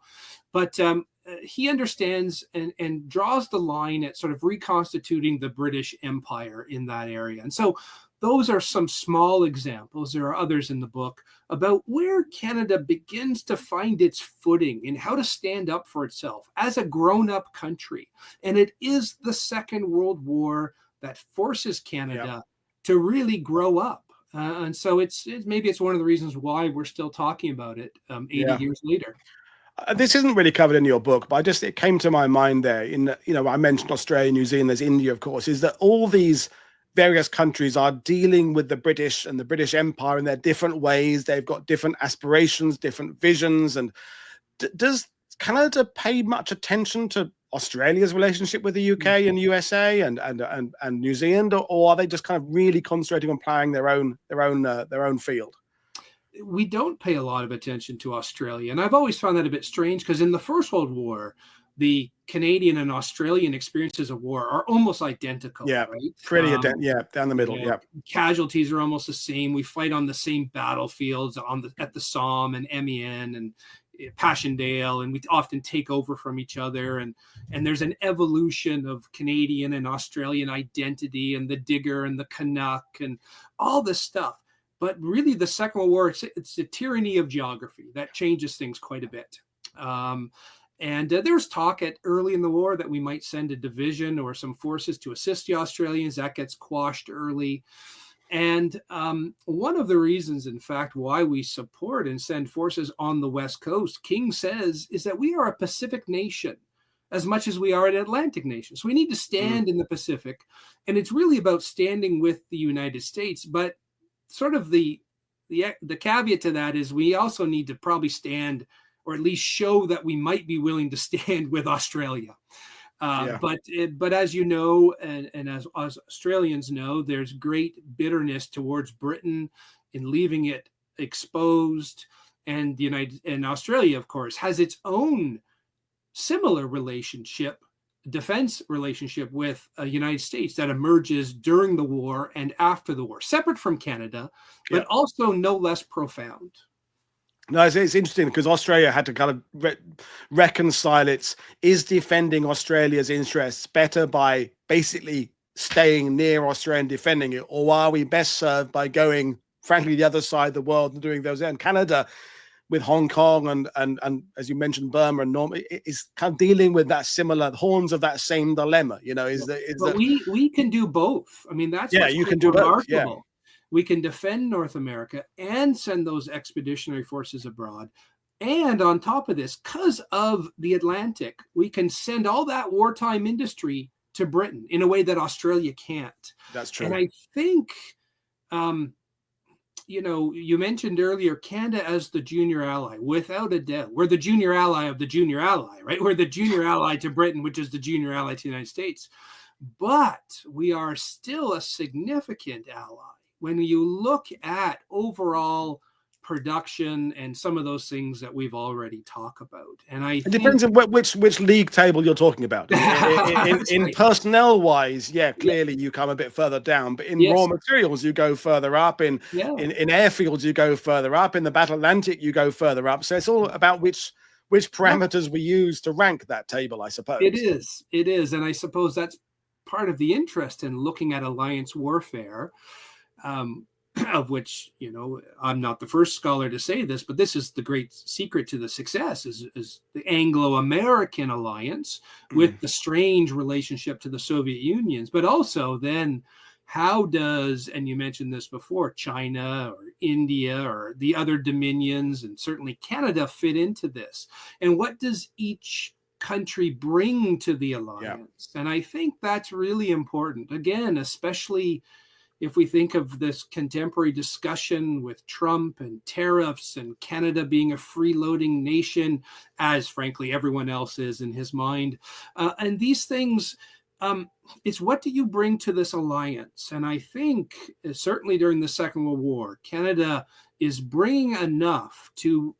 But he understands and draws the line at sort of reconstituting the British Empire in that area. And so those are some small examples. There are others in the book about where Canada begins to find its footing and how to stand up for itself as a grown-up country. And it is the Second World War that forces Canada to really grow up. And so maybe it's one of the reasons why we're still talking about it 80 years later. This isn't really covered in your book, but it came to my mind there. I mentioned Australia, New Zealand, there's India, of course, is that all these various countries are dealing with the British and the British Empire in their different ways. They've got different aspirations, different visions. And does Canada pay much attention to Australia's relationship with the UK and USA and New Zealand, or are they just kind of really concentrating on playing their own field? We don't pay a lot of attention to Australia, and I've always found that a bit strange because in the First World War, the Canadian and Australian experiences of war are almost identical, Yeah, right? pretty down the middle. Yeah, casualties are almost the same. We fight on the same battlefields at the Somme and Amiens and Passchendaele, and we often take over from each other. And there's an evolution of Canadian and Australian identity, and the digger and the Canuck and all this stuff. But really, the Second World War, it's the tyranny of geography that changes things quite a bit. And there was talk early in the war that we might send a division or some forces to assist the Australians. That gets quashed early. And one of the reasons, in fact, why we support and send forces on the West Coast, King says, is that we are a Pacific nation as much as we are an Atlantic nation. So we need to stand in the Pacific. And it's really about standing with the United States. But sort of the caveat to that is we also need to probably stand, or at least show that we might be willing to stand with Australia. But as you know, and as Australians know, there's great bitterness towards Britain in leaving it exposed. And Australia, of course, has its own similar defense relationship with the United States that emerges during the war and after the war, separate from Canada, but also no less profound. No, it's interesting because Australia had to kind of reconcile is defending Australia's interests better by basically staying near Australia and defending it, or are we best served by going, frankly, the other side of the world and doing those? And Canada, with Hong Kong and as you mentioned, Burma and Normandy, is kind of dealing with that similar horns of that same dilemma. We can do both. I mean, that's you can do both. Yeah. We can defend North America and send those expeditionary forces abroad. And on top of this, because of the Atlantic, we can send all that wartime industry to Britain in a way that Australia can't. That's true. And I think, you mentioned earlier Canada as the junior ally, without a doubt. We're the junior ally of the junior ally, right? We're the junior ally to Britain, which is the junior ally to the United States. But we are still a significant ally when you look at overall production and some of those things that we've already talked about. And it depends on which league table you're talking about. In right. Personnel wise, clearly you come a bit further down, but in raw materials you go further up. In airfields you go further up. In the Battle Atlantic you go further up. So it's all about which parameters we use to rank that table, I suppose. It is, and I suppose that's part of the interest in looking at alliance warfare. Of which, I'm not the first scholar to say this, but this is the great secret to the success is the Anglo-American alliance with the strange relationship to the Soviet Union, but also then how does, and you mentioned this before, China or India or the other dominions and certainly Canada fit into this? And what does each country bring to the alliance? And I think that's really important. Again, especially if we think of this contemporary discussion with Trump and tariffs and Canada being a freeloading nation, as frankly everyone else is in his mind. And these things, it's what do you bring to this alliance? And I think certainly during the Second World War, Canada is bringing enough to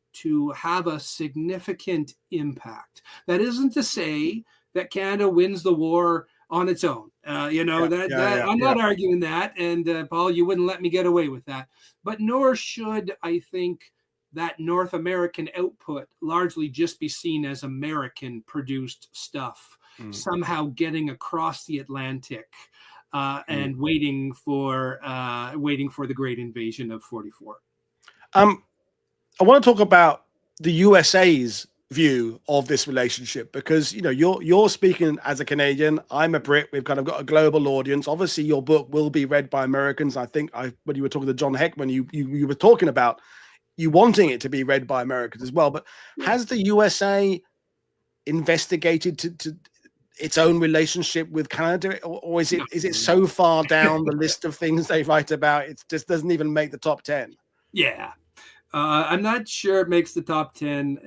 have a significant impact. That isn't to say that Canada wins the war on its own. I'm not arguing that. And Paul, you wouldn't let me get away with that. But nor should I think that North American output largely just be seen as American produced stuff, somehow getting across the Atlantic and waiting for the great invasion of 44. I want to talk about the USA's view of this relationship, because you're speaking as a Canadian, I'm a Brit, we've kind of got a global audience. Obviously your book will be read by Americans. I think when you were talking to John Heckman, you were talking about you wanting it to be read by Americans as well. But has the USA investigated to its own relationship with Canada, or is it so far down the list of things they write about it just doesn't even make the top 10? I'm not sure it makes the top 10.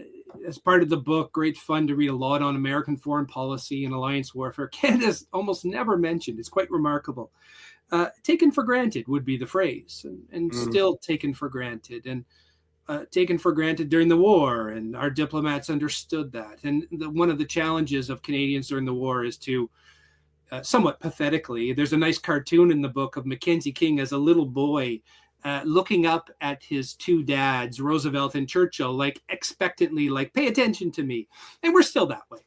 As part of the book, great fun to read a lot on American foreign policy and alliance warfare. Canada's almost never mentioned. It's quite remarkable. Taken for granted would be the phrase, and still taken for granted. And taken for granted during the war, and our diplomats understood that. And one of the challenges of Canadians during the war is to, somewhat pathetically, there's a nice cartoon in the book of Mackenzie King as a little boy looking up at his two dads, Roosevelt and Churchill, like expectantly, like, pay attention to me. And we're still that way.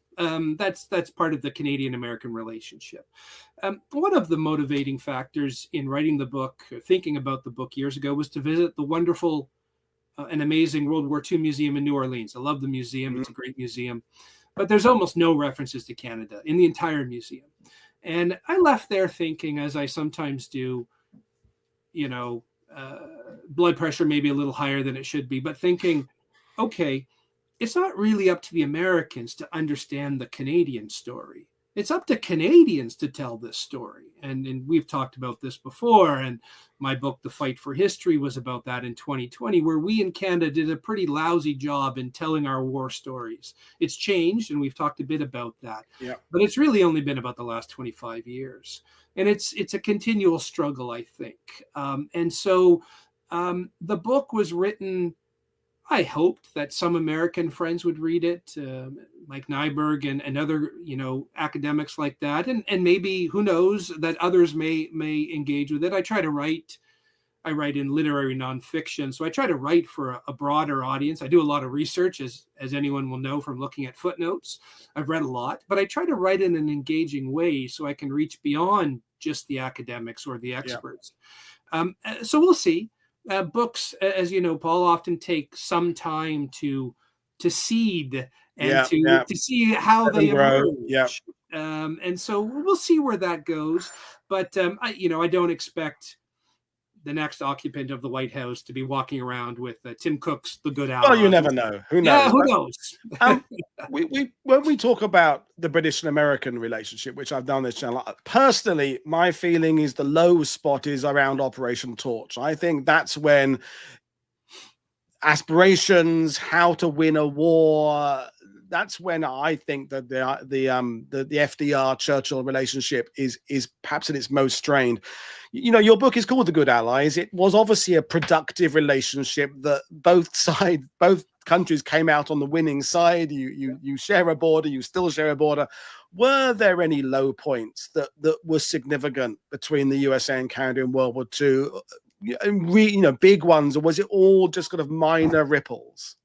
That's part of the Canadian-American relationship. One of the motivating factors in writing the book, thinking about the book years ago, was to visit the wonderful and amazing World War II Museum in New Orleans. I love the museum. It's a great museum. But there's almost no references to Canada in the entire museum. And I left there thinking, as I sometimes do, blood pressure may be a little higher than it should be, but thinking, okay, it's not really up to the Americans to understand the Canadian story. It's up to Canadians to tell this story. And we've talked about this before. And my book, The Fight for History, was about that in 2020, where we in Canada did a pretty lousy job in telling our war stories. It's changed, and we've talked a bit about that. Yeah. But it's really only been about the last 25 years. And it's a continual struggle, I think. And so the book was written, I hoped that some American friends would read it, like Nyberg and other, academics like that. And maybe, who knows, that others may engage with it. I write in literary nonfiction. So I try to write for a broader audience. I do a lot of research, as anyone will know from looking at footnotes. I've read a lot, but I try to write in an engaging way so I can reach beyond just the academics or the experts. Yeah. So we'll see. Books, as you know, Paul, often take some time to seed and to see how they grow. emerge. Yeah. And so we'll see where that goes. But I don't expect the next occupant of the White House to be walking around with Tim Cook's The Good Ally. Well, you never know. Who knows? Yeah, who knows? We when we talk about the British and American relationship, which I've done this channel, personally, my feeling is the low spot is around Operation Torch. I think that's when aspirations, how to win a war, that's when I think that the FDR Churchill relationship is perhaps at its most strained. Your book is called The Good Allies. It was obviously a productive relationship that both countries came out on the winning side. You share a border, you still share a border. Were there any low points that were significant between the USA and Canada in World War II? Big ones, or was it all just kind of minor ripples?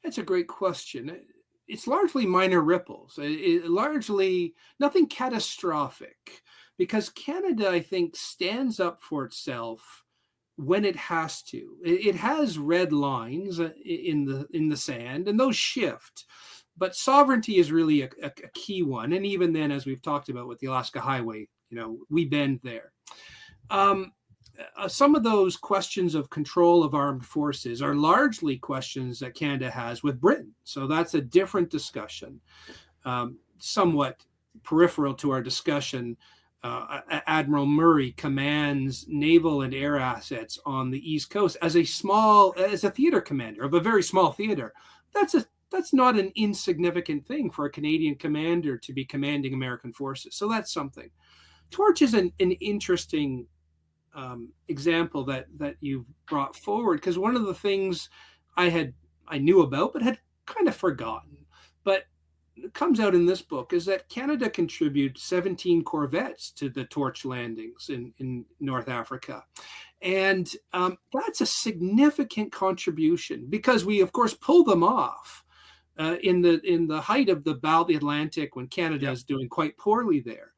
That's a great question. It's largely minor ripples. Largely nothing catastrophic, because Canada, I think, stands up for itself when it has to. It has red lines in the sand, and those shift. But sovereignty is really a key one. And even then, as we've talked about with the Alaska Highway, we bend there. Some of those questions of control of armed forces are largely questions that Canada has with Britain. So that's a different discussion, somewhat peripheral to our discussion. Admiral Murray commands naval and air assets on the East Coast as a theater commander of a very small theater. That's not an insignificant thing for a Canadian commander to be commanding American forces. So that's something. Torch is an interesting example that you've brought forward, because one of the things I knew about but had kind of forgotten, but it comes out in this book, is that Canada contributed 17 corvettes to the Torch landings in North Africa. And that's a significant contribution, because we, of course, pulled them off in the height of the Battle of the Atlantic, when Canada is doing quite poorly there.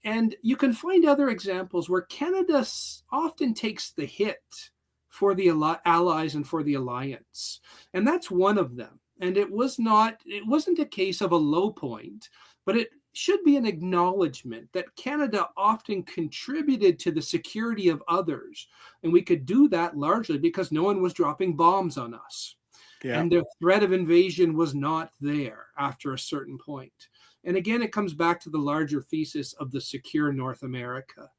And you can find other examples where Canada often takes the hit for the allies and for the alliance. And that's one of them. And it wasn't a case of a low point, but it should be an acknowledgement that Canada often contributed to the security of others. And we could do that largely because no one was dropping bombs on us. Yeah. And the threat of invasion was not there after a certain point. And again, it comes back to the larger thesis of the secure North America.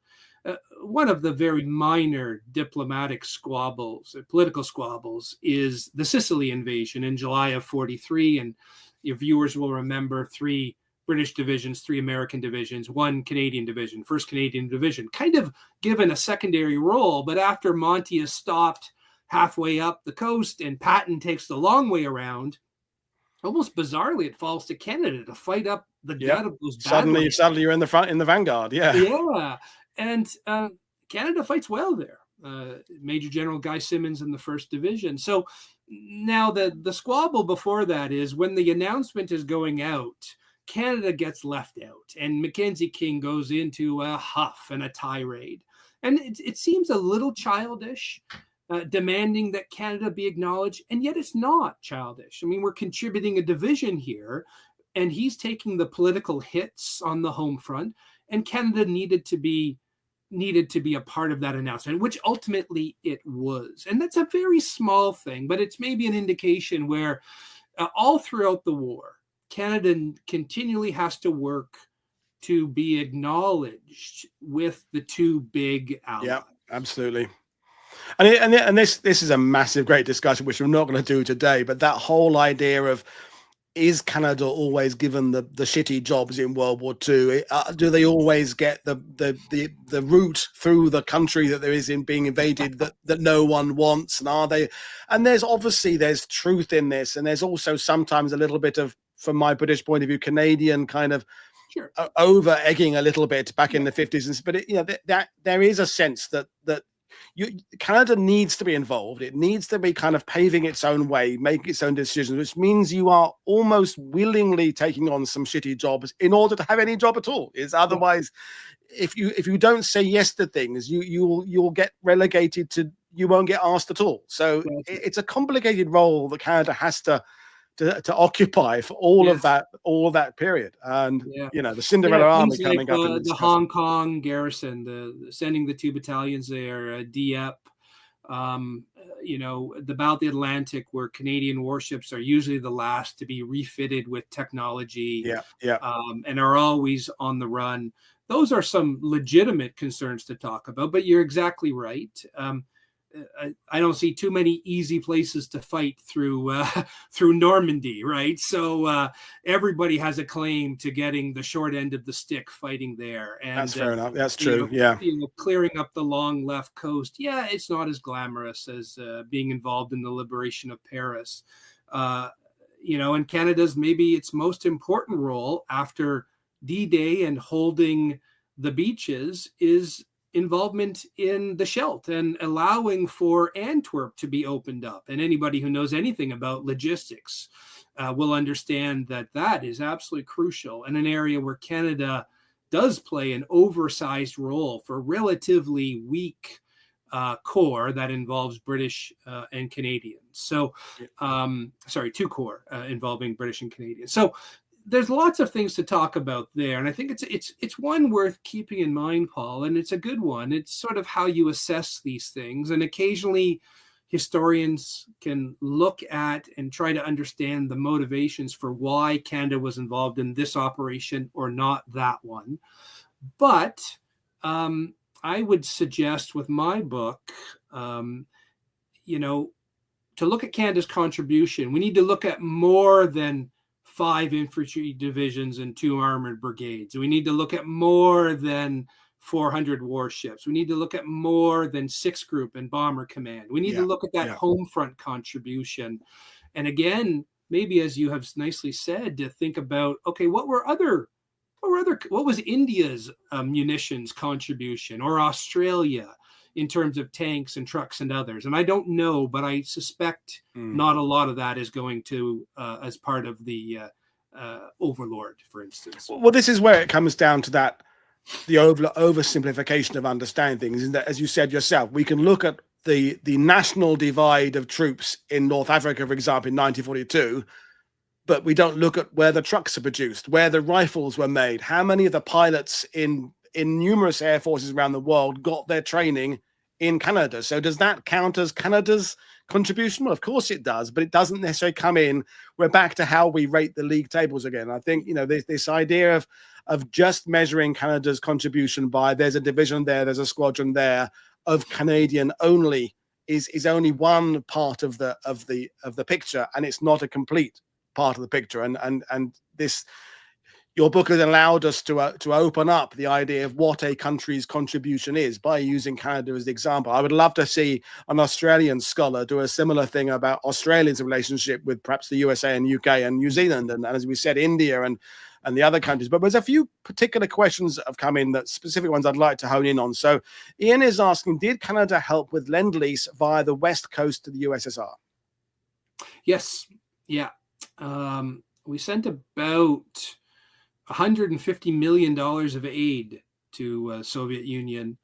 One of the very minor diplomatic squabbles, political squabbles, is the Sicily invasion in July of 1943. And your viewers will remember 3 British divisions, 3 American divisions, 1 Canadian division, 1st Canadian Division, kind of given a secondary role. But after Monty has stopped halfway up the coast, and Patton takes the long way around. Almost bizarrely, it falls to Canada to fight up the gut of those Suddenly you're in the front, in the vanguard. Yeah, and Canada fights well there. Major General Guy Simonds in the 1st Division. So now the squabble before that is when the announcement is going out, Canada gets left out, and Mackenzie King goes into a huff and a tirade. And it seems a little childish, demanding that Canada be acknowledged, and yet it's not childish. I mean, we're contributing a division here, and he's taking the political hits on the home front, and Canada needed to be a part of that announcement, which ultimately it was. And that's a very small thing, but it's maybe an indication where all throughout the war, Canada continually has to work to be acknowledged with the two big allies. Yeah, absolutely. And this is a massive, great discussion, which we're not going to do today. But that whole idea of, is Canada always given the shitty jobs in World War II? Do they always get the route through the country that there is in being invaded that no one wants? And are they? And there's truth in this, and there's also sometimes a little bit of, from my British point of view, Canadian kind of over egging a little bit back in the 50s. But that there is a sense that Canada needs to be involved. It needs to be kind of paving its own way, making its own decisions, which means you are almost willingly taking on some shitty jobs in order to have any job at all. Is otherwise, if you don't say yes to things, you'll get relegated to, you won't get asked at all. So it's a complicated role that Canada has to occupy for all of that period. And the Cinderella Army coming up in the Hong Kong garrison, the sending the 2 battalions there, Dieppe, the Battle of the Atlantic, where Canadian warships are usually the last to be refitted with technology, and are always on the run. Those are some legitimate concerns to talk about, but you're exactly right. I don't see too many easy places to fight through Normandy, right? So everybody has a claim to getting the short end of the stick fighting there. And that's fair enough. That's true. Clearing up the long left coast. Yeah, it's not as glamorous as being involved in the liberation of Paris. And Canada's maybe its most important role after D-Day and holding the beaches is involvement in the Scheldt and allowing for Antwerp to be opened up. And anybody who knows anything about logistics will understand that is absolutely crucial, and an area where Canada does play an oversized role for relatively weak corps that involves British and Canadians. So, 2 corps involving British and Canadians. So there's lots of things to talk about there, and I think it's one worth keeping in mind, Paul, and it's a good one. It's sort of how you assess these things, and occasionally historians can look at and try to understand the motivations for why Canada was involved in this operation or not that one. But I would suggest with my book, to look at Canada's contribution, we need to look at more than 5 infantry divisions and 2 armored brigades. We need to look at more than 400 warships. We need to look at more than 6 group and bomber command. We need to look at that home front contribution. And again, maybe as you have nicely said, to think about, okay, what was India's munitions contribution, or Australia in terms of tanks and trucks and others? And I don't know, but I suspect not a lot of that is going to as part of the Overlord, for instance. Well, this is where it comes down to that, the oversimplification of understanding things, is that, as you said yourself, we can look at the national divide of troops in North Africa, for example, in 1942, but we don't look at where the trucks are produced, where the rifles were made, how many of the pilots in numerous air forces around the world got their training in Canada. So does that count as Canada's contribution? Well, of course it does, but it doesn't necessarily come in. We're back to how we rate the league tables again. I think, this idea of just measuring Canada's contribution by there's a division there, there's a squadron there of Canadian only is only one part of the picture, and it's not a complete part of the picture. And this, your book has allowed us to open up the idea of what a country's contribution is by using Canada as the example. I would love to see an Australian scholar do a similar thing about Australia's relationship with perhaps the USA and UK and New Zealand, and as we said, India and the other countries. But there's a few particular questions that have come in, that specific ones I'd like to hone in on. So Ian is asking, did Canada help with Lend-Lease via the west coast to the USSR? Yes. Yeah. We sent about $150 million of aid to Soviet Union,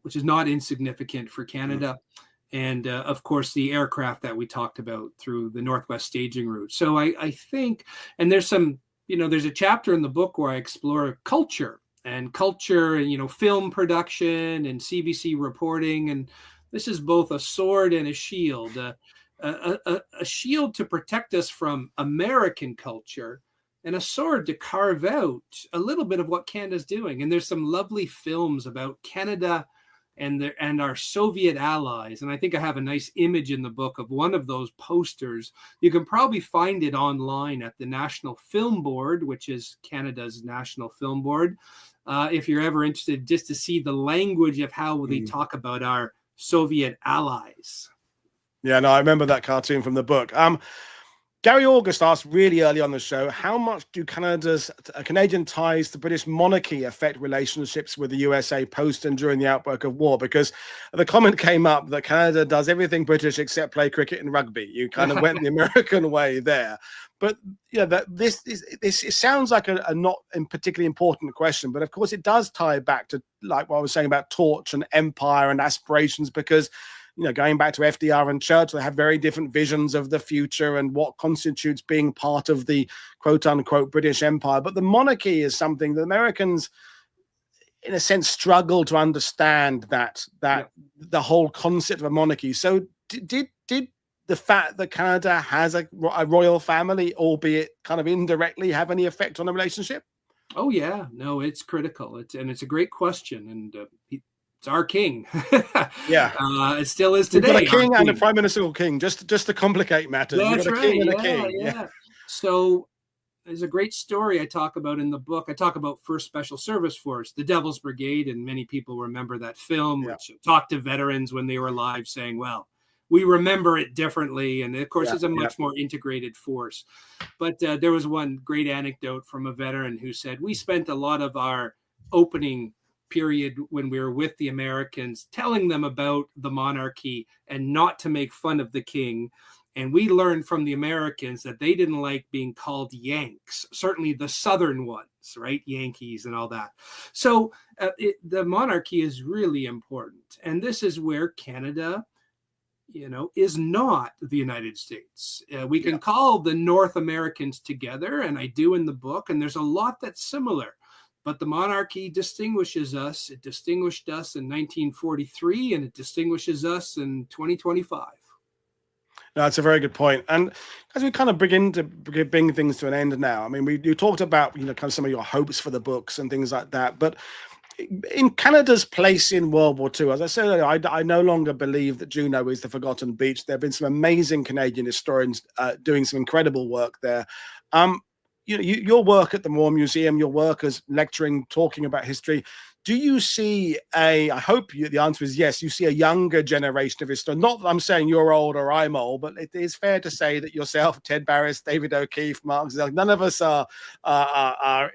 which is not insignificant for Canada. And of course, the aircraft that we talked about through the Northwest staging route. So I think, and there's some, there's a chapter in the book where I explore culture and, film production and CBC reporting. And this is both a sword and a shield, a shield to protect us from American culture, and a sword to carve out a little bit of what Canada's doing. And there's some lovely films about Canada and our Soviet allies. And I think I have a nice image in the book of one of those posters. You can probably find it online at the National Film Board, which is Canada's national film board. If you're ever interested, just to see the language of how they talk about our Soviet allies. Yeah, no, I remember that cartoon from the book. Gary August asked really early on the show, how much do Canadian ties to British monarchy affect relationships with the USA post and during the outbreak of war? Because the comment came up that Canada does everything British except play cricket and rugby. You kind of went the American way there. But this it sounds like a not particularly important question, but of course it does tie back to, like what I was saying about torch and empire and aspirations, because going back to FDR and Churchill, they have very different visions of the future and what constitutes being part of the quote unquote British Empire. But the monarchy is something that Americans, in a sense, struggle to understand that the whole concept of a monarchy. So did the fact that Canada has a royal family, albeit kind of indirectly, have any effect on the relationship? Oh, yeah. No, it's critical. It's a great question. And it's our king. Yeah. It still is today. We've got a king and a prime ministerial king, just to complicate matters. That's You've got a king and a king. Yeah. So there's a great story I talk about in the book. I talk about 1st Special Service Force, the Devil's Brigade, and many people remember that film, which talked to veterans when they were alive, saying, well, we remember it differently. And of course, it's a much more integrated force. But there was one great anecdote from a veteran who said, we spent a lot of our opening period when we were with the Americans telling them about the monarchy and not to make fun of the king. And we learned from the Americans that they didn't like being called Yanks, certainly the Southern ones, right? Yankees and all that. So the monarchy is really important. And this is where Canada, is not the United States. We can call the North Americans together, and I do in the book, and there's a lot that's similar. But the monarchy distinguishes us. It distinguished us in 1943, and it distinguishes us in 2025. No, that's a very good point. And as we kind of begin to bring things to an end now, I mean, you talked about, kind of some of your hopes for the books and things like that. But in Canada's place in World War II, as I said earlier, I no longer believe that Juno is the forgotten beach. There have been some amazing Canadian historians doing some incredible work there. Your work at the War Museum, your work as lecturing, talking about history, do you see I hope the answer is yes, you see a younger generation of historians? Not that I'm saying you're old or I'm old, but it is fair to say that yourself, Ted Barris, David O'Keefe, Mark Zell, none of us are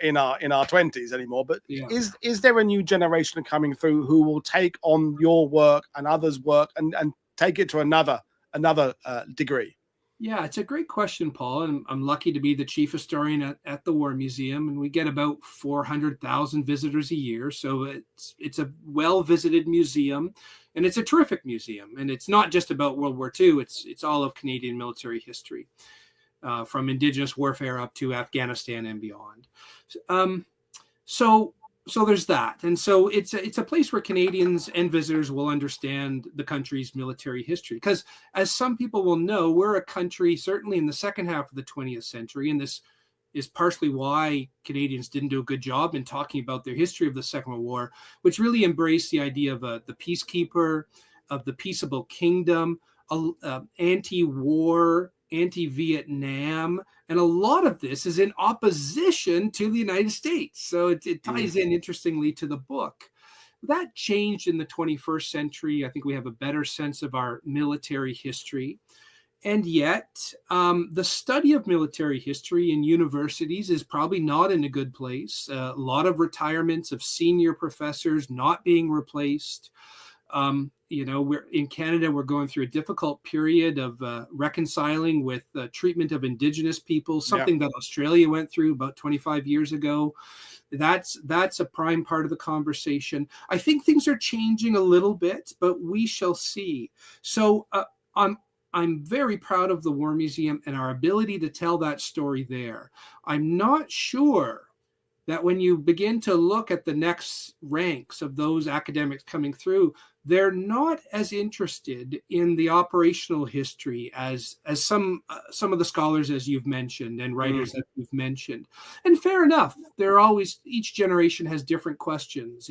in our 20s anymore. But is there a new generation coming through who will take on your work and others' work and take it to another degree? Yeah, it's a great question, Paul. And I'm lucky to be the chief historian at the War Museum, and we get about 400,000 visitors a year. So it's a well-visited museum, and it's a terrific museum. And it's not just about World War II. It's all of Canadian military history, from Indigenous warfare up to Afghanistan and beyond. So there's that. And so it's a place where Canadians and visitors will understand the country's military history. Because as some people will know, we're a country, certainly in the second half of the 20th century, and this is partially why Canadians didn't do a good job in talking about their history of the Second World War, which really embraced the idea of the peacekeeper, of the peaceable kingdom, anti-war anti-Vietnam, and a lot of this is in opposition to the United States. So it ties in interestingly to the book. That changed in the 21st century. I think we have a better sense of our military history. And yet, the study of military history in universities is probably not in a good place. A lot of retirements of senior professors not being replaced. We're in Canada, we're going through a difficult period of reconciling with treatment of Indigenous people, something that Australia went through about 25 years ago. That's a prime part of the conversation. I think things are changing a little bit, but we shall see. So I'm very proud of the War Museum and our ability to tell that story there. I'm not sure that when you begin to look at the next ranks of those academics coming through, they're not as interested in the operational history as some of the scholars, as you've mentioned, and writers that you've mentioned. And fair enough, each generation has different questions.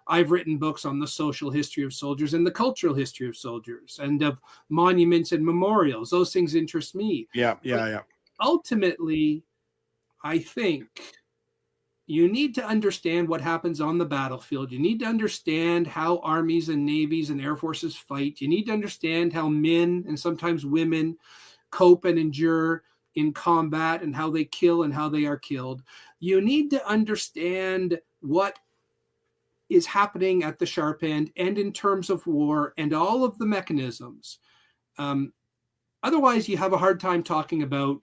I've written books on the social history of soldiers and the cultural history of soldiers and of monuments and memorials. Those things interest me. Yeah. Ultimately, I think you need to understand what happens on the battlefield. You need to understand how armies and navies and air forces fight. You need to understand how men and sometimes women cope and endure in combat and how they kill and how they are killed. You need to understand what is happening at the sharp end and in terms of war and all of the mechanisms. Otherwise, you have a hard time talking about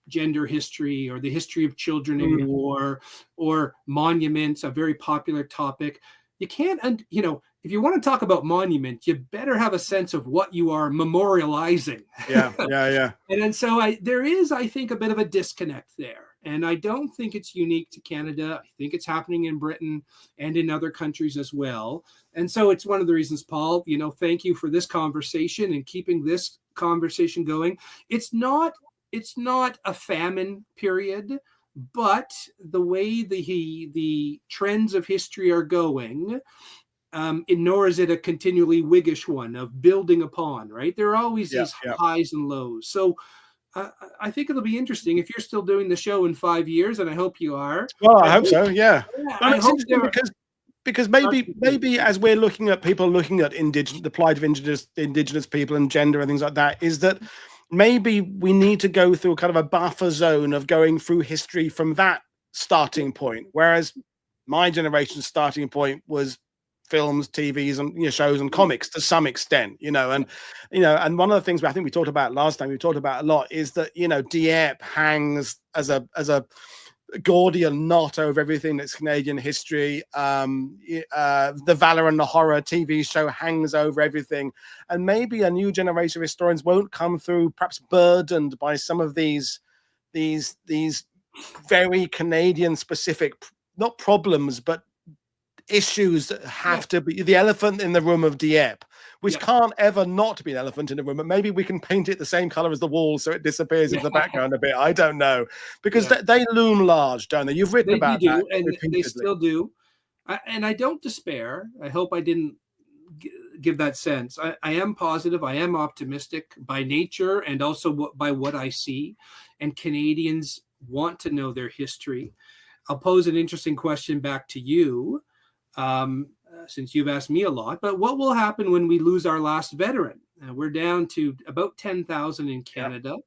gender history or the history of children in war or monuments, a very popular topic. You can't, if you want to talk about monuments, you better have a sense of what you are memorializing. Yeah. And so there is, I think, a bit of a disconnect there. And I don't think it's unique to Canada. I think it's happening in Britain and in other countries as well. And so it's one of the reasons, Paul, thank you for this conversation and keeping this conversation going. It's not a famine period, but the way the trends of history are going, nor is it a continually Whiggish one of building upon, right? There are always these highs and lows. So I think it'll be interesting if you're still doing the show in 5 years, and I hope you are. Well, I hope so. Yeah. I hope because maybe as we're looking at the plight of indigenous people and gender and things like that, is that maybe we need to go through kind of a buffer zone of going through history from that starting point, whereas my generation's starting point was films, TVs, and shows and comics to some extent, and one of the things I think we talked about last time, we talked about a lot, is that Dieppe hangs as a Gordian knot over everything that's Canadian history. The Valor and the Horror TV show hangs over everything, and maybe a new generation of historians won't come through, perhaps burdened by some of these very Canadian specific, not problems, but issues that have to be the elephant in the room of Dieppe, which can't ever not be an elephant in the room. But maybe we can paint it the same color as the wall so it disappears into the background a bit. I don't know, because they loom large, don't they? You've written about that, and repeatedly. They still do. And I don't despair. I hope I didn't give that sense. I am positive. I am optimistic by nature and also by what I see. And Canadians want to know their history. I'll pose an interesting question back to you. Since you've asked me a lot, but what will happen when we lose our last veteran? We're down to about 10,000 in Canada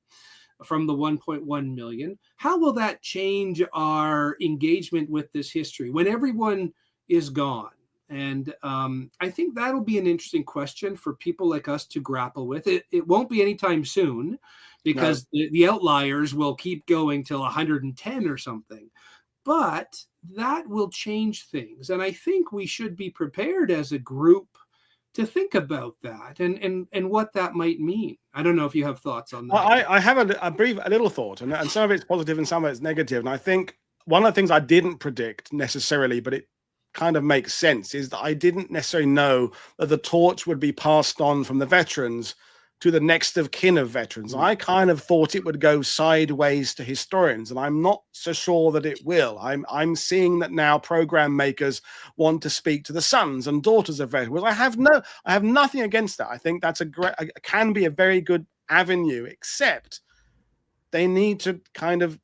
from the 1.1 million. How will that change our engagement with this history when everyone is gone? And I think that'll be an interesting question for people like us to grapple with. It won't be anytime soon because the outliers will keep going till 110 or something. But that will change things. And I think we should be prepared as a group to think about that and what that might mean. I don't know if you have thoughts on that. I have a little thought, and some of it's positive and some of it's negative. And I think one of the things I didn't predict necessarily, but it kind of makes sense, is that I didn't necessarily know that the torch would be passed on from the veterans to the next of kin of veterans. I kind of thought it would go sideways to historians, and I'm not so sure that it will. I'm seeing that now program makers want to speak to the sons and daughters of veterans. I have nothing against that. I think that's can be a very good avenue, except they need to kind of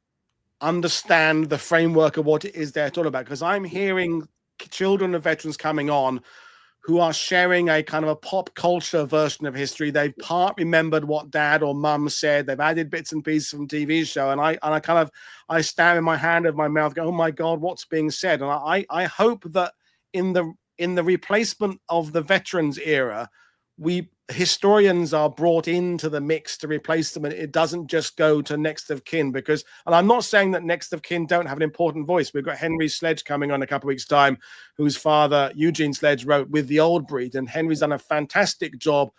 understand the framework of what it is they're talking about. Because I'm hearing children of veterans coming on who are sharing a kind of a pop culture version of history. They've part remembered what dad or mum said. They've added bits and pieces from TV show. And I stand in my hand over my mouth, go, oh my God, what's being said? And I hope that in the replacement of the veterans era, historians are brought into the mix to replace them, and it doesn't just go to next of kin. Because, and I'm not saying that next of kin don't have an important voice. We've got Henry Sledge coming on in a couple of weeks' time, whose father Eugene Sledge wrote With the Old Breed, and Henry's done a fantastic job,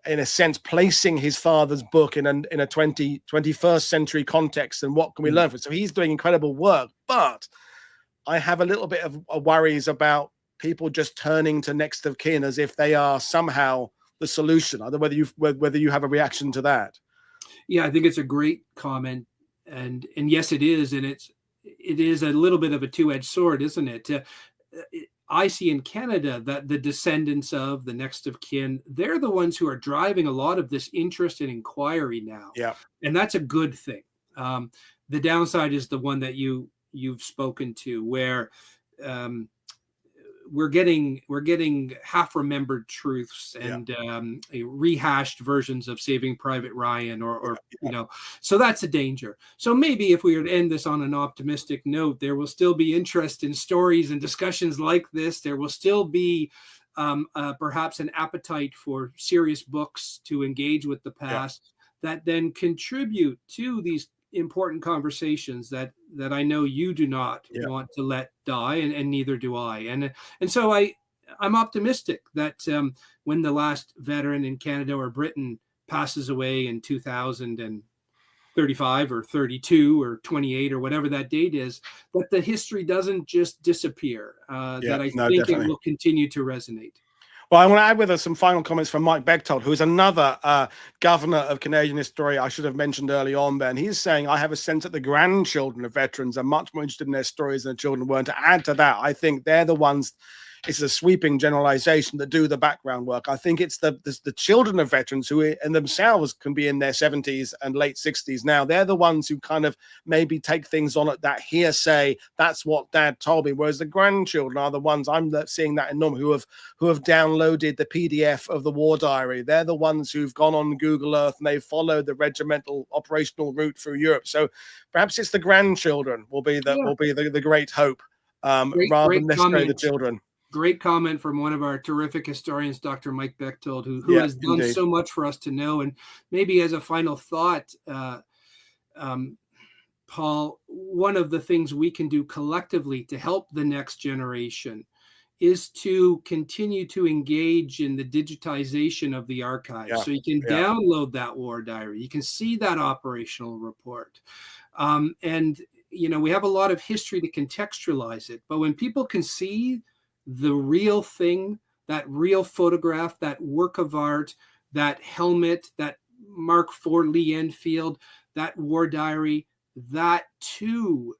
in a sense, placing his father's book in a 21st century context, and what can we learn from it. So he's doing incredible work, but I have a little bit of worries about people just turning to next of kin as if they are somehow the solution. I don't know whether you have a reaction to that. Yeah, I think it's a great comment, and yes, it is, and it is a little bit of a two-edged sword, isn't it? I see in Canada that the descendants of the next of kin, they're the ones who are driving a lot of this interest and inquiry now. Yeah, and that's a good thing. The downside is the one that you've spoken to, where we're getting half remembered truths and rehashed versions of Saving Private Ryan or so that's a danger. So maybe if we were to end this on an optimistic note, there will still be interest in stories and discussions like this. There will still be perhaps an appetite for serious books to engage with the past that then contribute to these important conversations that I know you do not want to let die, and neither do I. And so I'm optimistic that when the last veteran in Canada or Britain passes away in 2035 or 32 or 28 or whatever that date is, that the history doesn't just disappear. That I think definitely. It will continue to resonate. Well, I want to add with us some final comments from Mike Bechtold, who is another governor of Canadian history I should have mentioned early on, Ben. He's saying, I have a sense that the grandchildren of veterans are much more interested in their stories than the children were. And to add to that, I think they're the ones, it's a sweeping generalization, that do the background work. I think it's the children of veterans who in themselves can be in their 70s and late 60s now. They're the ones who kind of maybe take things on at that hearsay, that's what dad told me, whereas the grandchildren are the ones, I'm seeing that in them, who have downloaded the PDF of the war diary. They're the ones who've gone on Google Earth and they've followed the regimental operational route through Europe. So perhaps it's the grandchildren will be the great hope, rather than necessarily the children. Great comment from one of our terrific historians, Dr. Mike Bechtold, who has done so much for us to know. And maybe as a final thought, Paul, one of the things we can do collectively to help the next generation is to continue to engage in the digitization of the archives. So you can download that war diary. You can see that operational report. And, we have a lot of history to contextualize it. But when people can see the real thing, that real photograph, that work of art, that helmet, that Mark IV Lee Enfield, that war diary, that too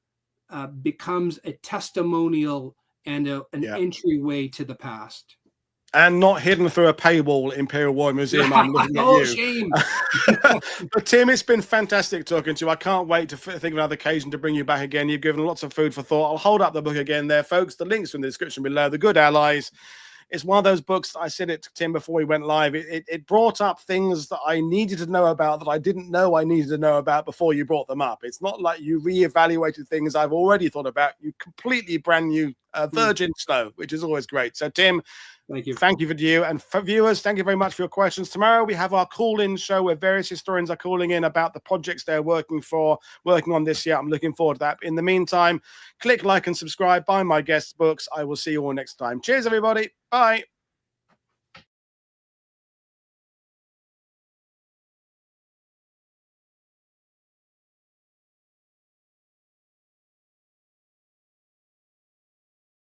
becomes a testimonial and an entryway to the past. And not hidden through a paywall at Imperial War Museum. I'm looking at you. Shame. But Tim, it's been fantastic talking to you. I can't wait to think of another occasion to bring you back again. You've given lots of food for thought. I'll hold up the book again there, folks. The links are in the description below. The Good Allies. It's one of those books, I said it to Tim before we went live, it brought up things that I needed to know about that I didn't know I needed to know about before you brought them up. It's not like you reevaluated things I've already thought about. You completely brand new virgin snow, which is always great. So, Tim, thank you. Thank you for you. And for viewers, thank you very much for your questions. Tomorrow, we have our call-in show where various historians are calling in about the projects they're working on this year. I'm looking forward to that. In the meantime, click like and subscribe, buy my guest books. I will see you all next time. Cheers, everybody. Bye.